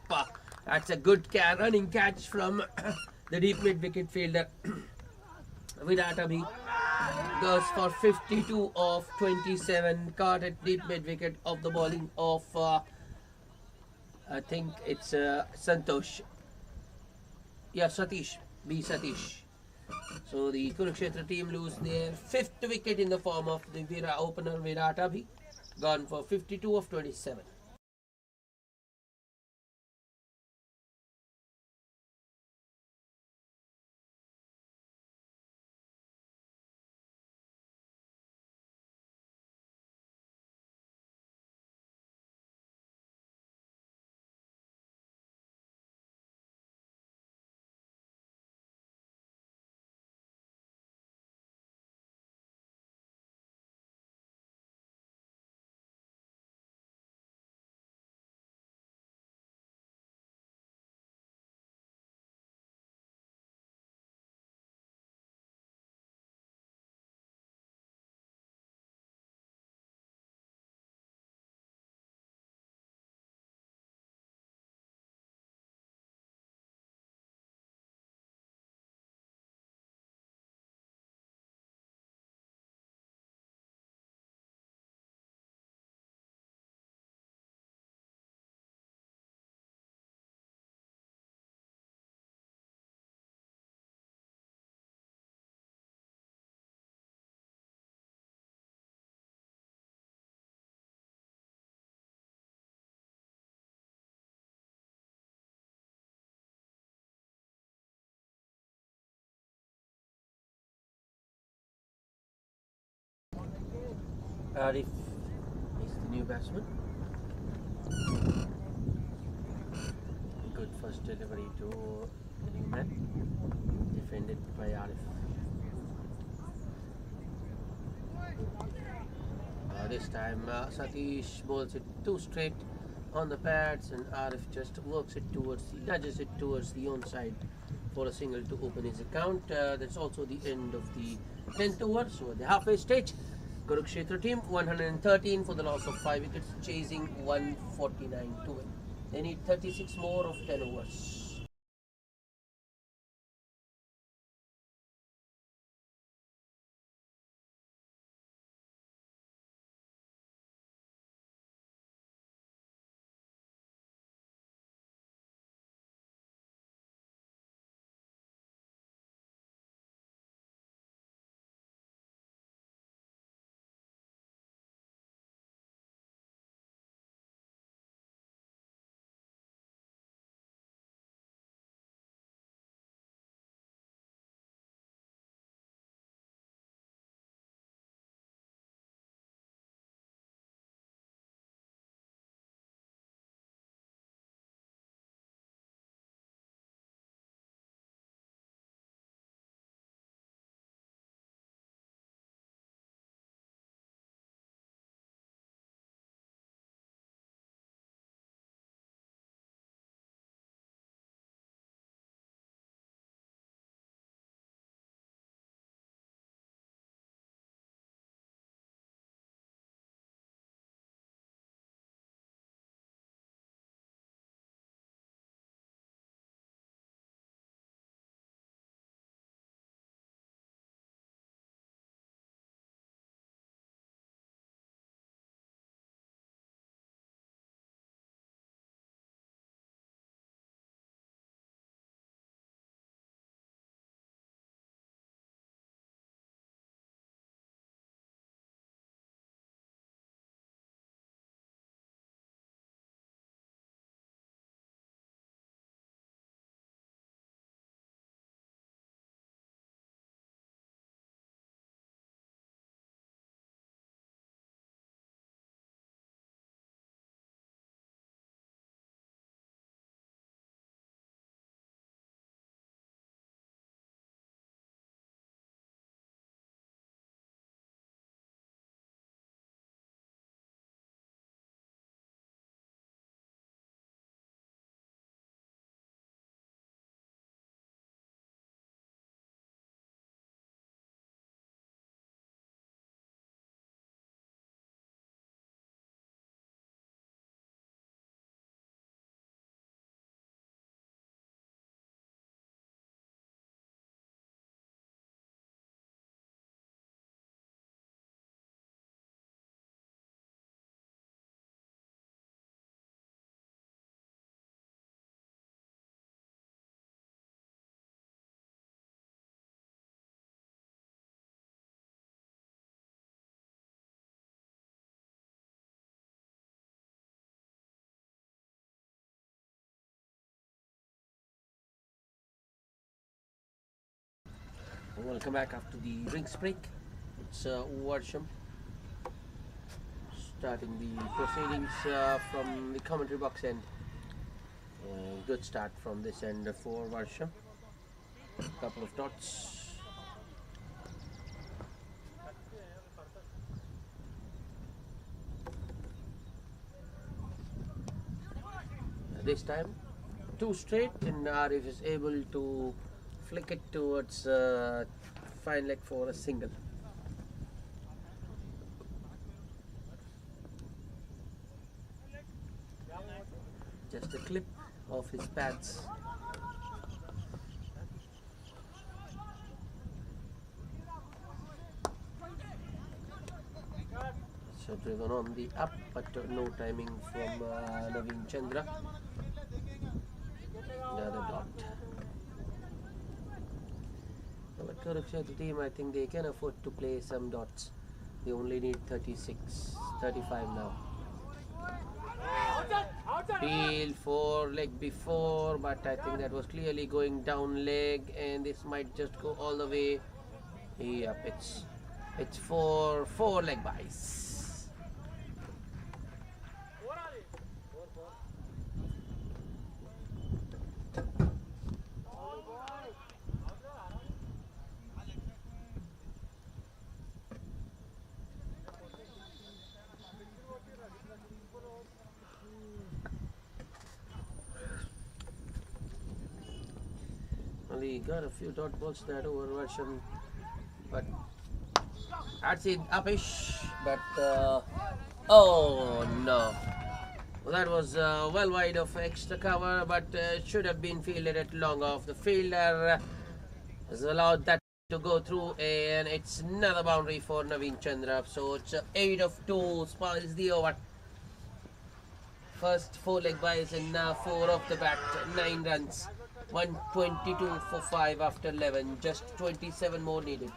That's a good running catch from the deep mid wicket fielder. Virat Abhi goes for 52 of 27. Caught at deep mid wicket of the bowling of I think it's Santosh. Yeah, Satish. B. Satish. So the Kurukshetra team lose their 5th wicket in the form of the opener Virat Abhi, gone for 52 of 27. Arif is the new batsman. Good first delivery to the new man, defended by Arif. This time Satish bowls it too straight on the pads, and Arif just works it towards, nudges it towards the onside for a single to open his account. That's also the end of the 10th over. So at the halfway stage, Kurukshetra team 113 for the loss of 5 wickets, chasing 149 to win. They need 36 more of 10 overs. Welcome back after the drinks break. It's Varsham starting the proceedings from the commentary box end. Good start from this end for Varsham. Couple of dots. This time, two straight, and Arif is able to flick it towards fine leg for a single. Just a clip of his pads. So driven on the up, but no timing from Naveen Chandra. Another dot. But Kurukshetra team, I think they can afford to play some dots. They only need 36, 35 now. Peel for leg before, but I think that was clearly going down leg, and this might just go all the way. Yep, it's for 4 leg buys. Only got a few dot balls that over version, but that's it upish. But oh no, well, that was well wide of extra cover, but should have been fielded at long off. The fielder has allowed that to go through, and it's another boundary for Naveen Chandra. So it's 8 of 2, spoils the over. First 4 leg buys and 4 off the bat, 9 runs. 122 for 5 after 11, just 27 more needed.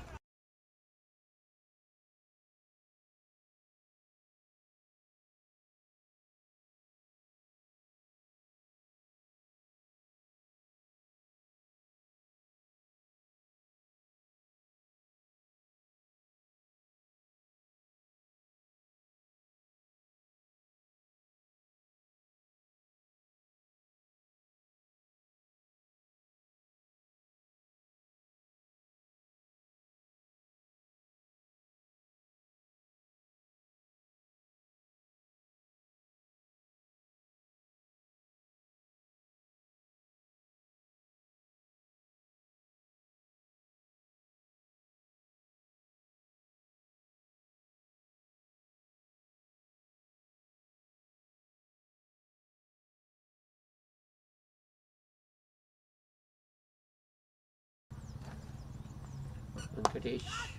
Venkatesh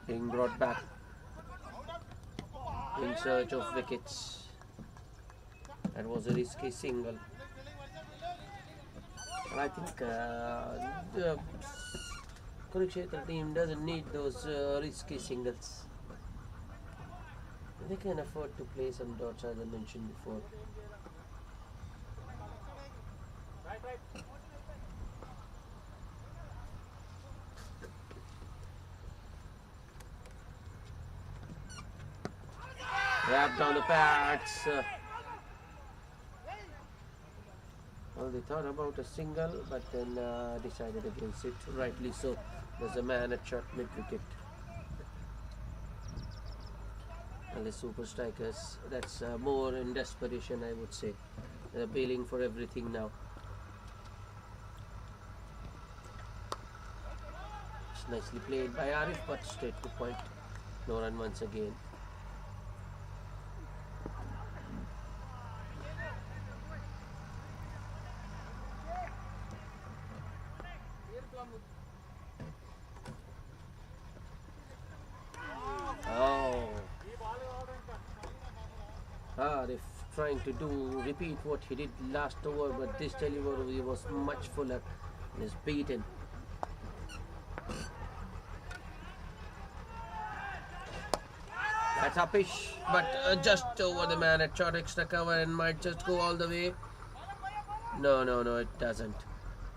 being brought back in search of wickets. That was a risky single. But I think the Kurukshetra team doesn't need those risky singles. They can afford to play some dots, as I mentioned before. Wrapped on the pads. Well, they thought about a single, but then decided against it. Rightly so. There's a man at short mid-wicket. And the super strikers, that's more in desperation, I would say. They're bailing for everything now. It's nicely played by Arif, but straight to point. No run once again. Arif trying to repeat what he did last over, but this delivery was much fuller and is beaten. That's upish, but just over the man at short extra cover and might just go all the way. No, it doesn't.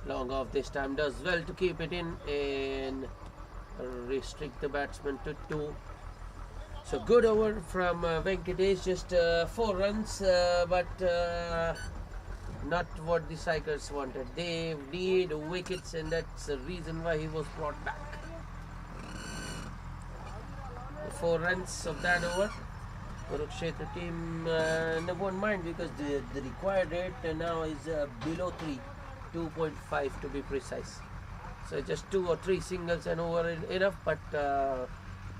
Long off this time does well to keep it in and restrict the batsman to 2. So good over from Venkatesh, just 4 runs, but not what the Strikers wanted. They need wickets, and that's the reason why he was brought back. 4 runs of that over. Kurukshetra team won't mind because the required rate now is below 3, 2.5 to be precise. So just 2 or 3 singles and over enough, but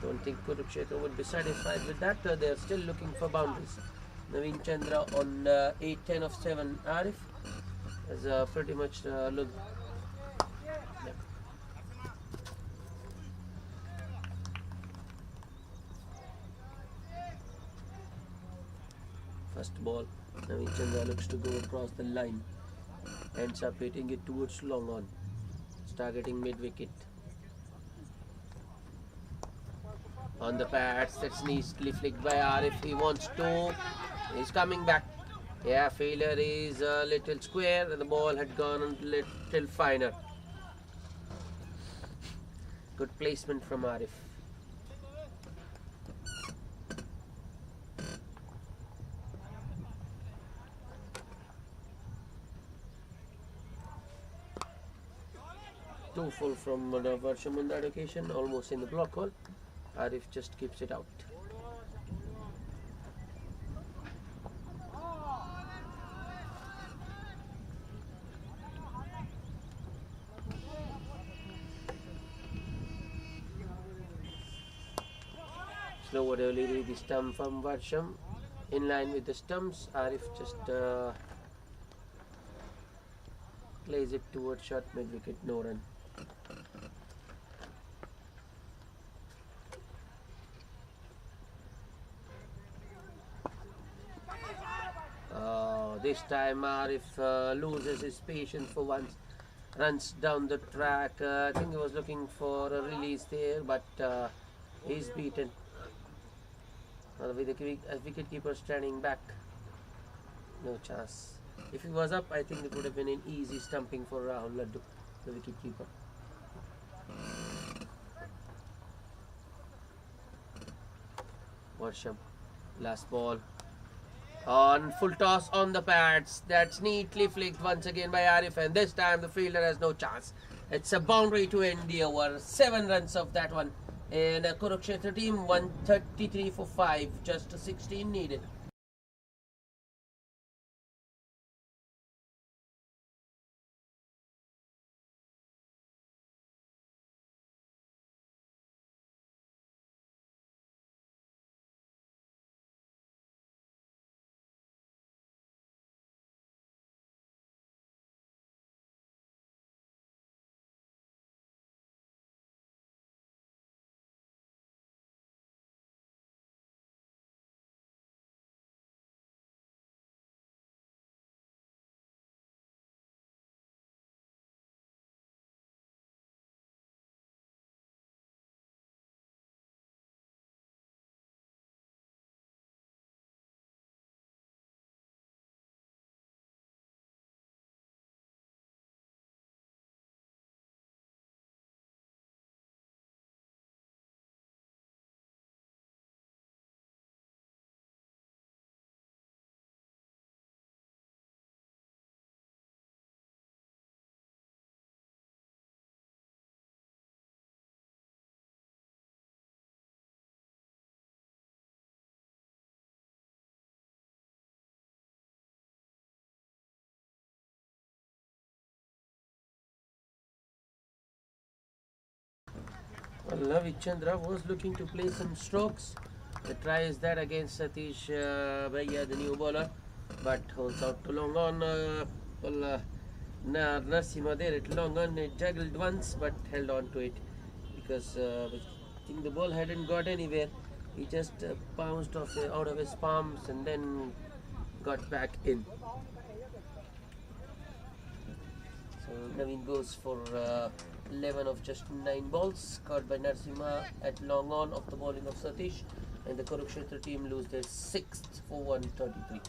don't think Kurukshetra would be satisfied with that. They are still looking for boundaries. Naveen Chandra on 8-10 of 7. Arif has pretty much looked. Yeah. First ball, Naveen Chandra looks to go across the line. Ends up hitting it towards long on. It's targeting mid wicket. On the pads, that's neatly flicked by Arif. He wants to. He's coming back. Yeah, failure is a little square and the ball had gone a little finer. Good placement from Arif. Too full from Varsham on that occasion, almost in the block hole. Arif just keeps it out. Slow early the stump from Varsham. In line with the stumps, Arif just plays it towards short mid wicket, no run. This time Arif loses his patience for once, runs down the track. I think he was looking for a release there, but he's beaten. With the wicketkeeper standing back, no chance. If he was up, I think it would have been an easy stumping for Rahul Laddu, the wicketkeeper. Varsham, last ball. On full toss on the pads. That's neatly flicked once again by Arif, and this time the fielder has no chance. It's a boundary to end the over. 7 runs of that one. And Kurukshetra team 133 for 5, just 16 needed. Well, Naveen Chandra was looking to play some strokes. The try is that against Satish Bhaiya, the new bowler, but holds out to long on. Narsimha there at long on. It juggled once but held on to it because I think the ball hadn't got anywhere. He just bounced off out of his palms and then got back in. So Naveen goes for 11 of just 9 balls, caught by Narsimha at long on of the bowling of Satish, and the Kurukshetra team lose their 6th for 133.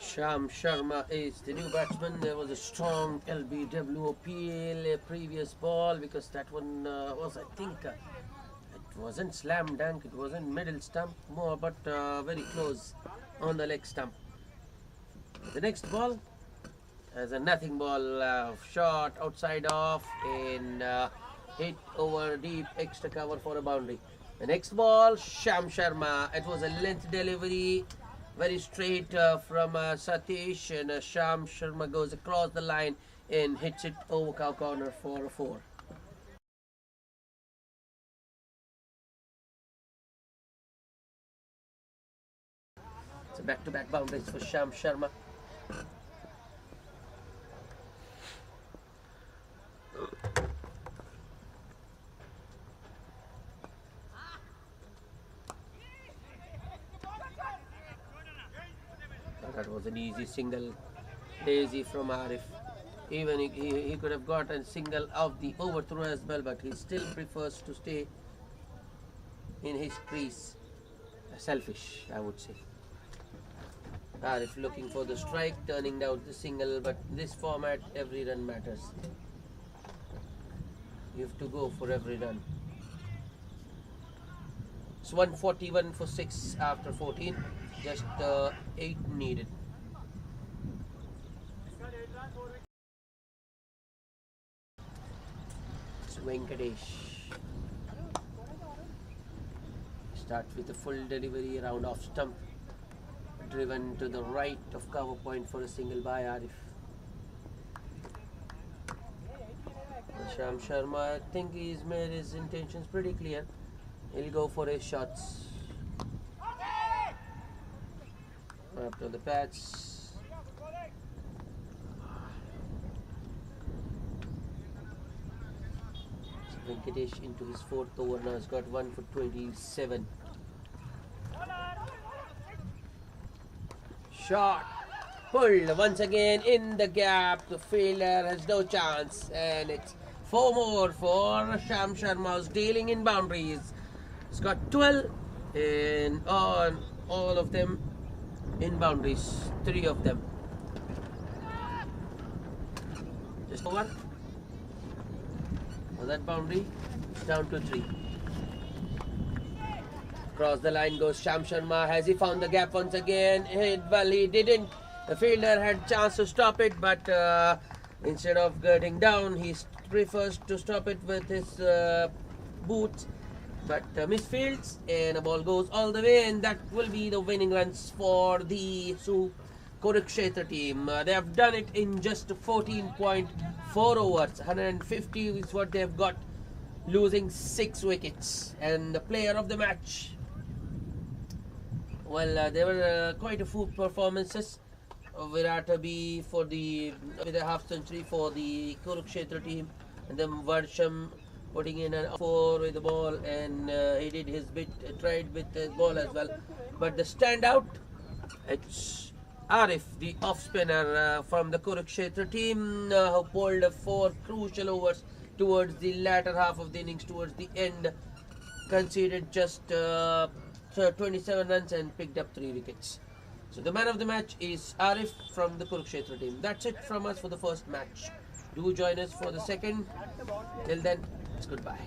Sham Sharma is the new batsman. There was a strong LBW appeal, a previous ball, because that one was, I think, it wasn't slam dunk, it wasn't middle stump, more, but very close on the leg stump. The next ball as a nothing ball, shot outside off and hit over deep, extra cover for a boundary. The next ball, Sham Sharma. It was a length delivery, very straight from Satish, and Sham Sharma goes across the line and hits it over cow corner for a 4. So back-to-back boundaries for Sham Sharma. That was an easy single, lazy from Arif. Even he could have got a single of the overthrow as well, but he still prefers to stay in his crease. Selfish, I would say. Arif looking for the strike, turning down the single, but this format, every run matters. You have to go for every run. It's 141 for 6 after 14. Just 8 needed. It's Venkatesh. Starts with a full delivery around off stump. Driven to the right of cover point for a single by Arif. Sham Sharma, I think he's made his intentions pretty clear. He'll go for his shots. Up to the patch. Venkatesh into his 4th over now. He's got 1 for 27. Shot pulled once again in the gap. The fielder has no chance, and it's 4 more for Sham Sharma, who's dealing in boundaries. He's got 12, and on all of them in boundaries, 3 of them. Just over. For that boundary, it's down to 3. Across the line goes Sham Sharma. Has he found the gap once again? Well, he didn't. The fielder had chance to stop it, but instead of getting down, he prefers to stop it with his boots. But misfields, and the ball goes all the way, and that will be the winning runs for the Kurukshetra team. They have done it in just 14.4 overs. 150 is what they have got, losing 6 wickets. And the player of the match, well, there were quite a few performances. Virat for with a half century for the Kurukshetra team, and then Varsham putting in an 4 with the ball, and he did his bit, tried with the ball as well. But the standout, it's Arif, the off-spinner from the Kurukshetra team, who pulled 4 crucial overs towards the latter half of the innings, towards the end, conceded just 27 runs and picked up 3 wickets. So the man of the match is Arif from the Kurukshetra team. That's it from us for the first match. Do join us for the second. Till then, it's goodbye.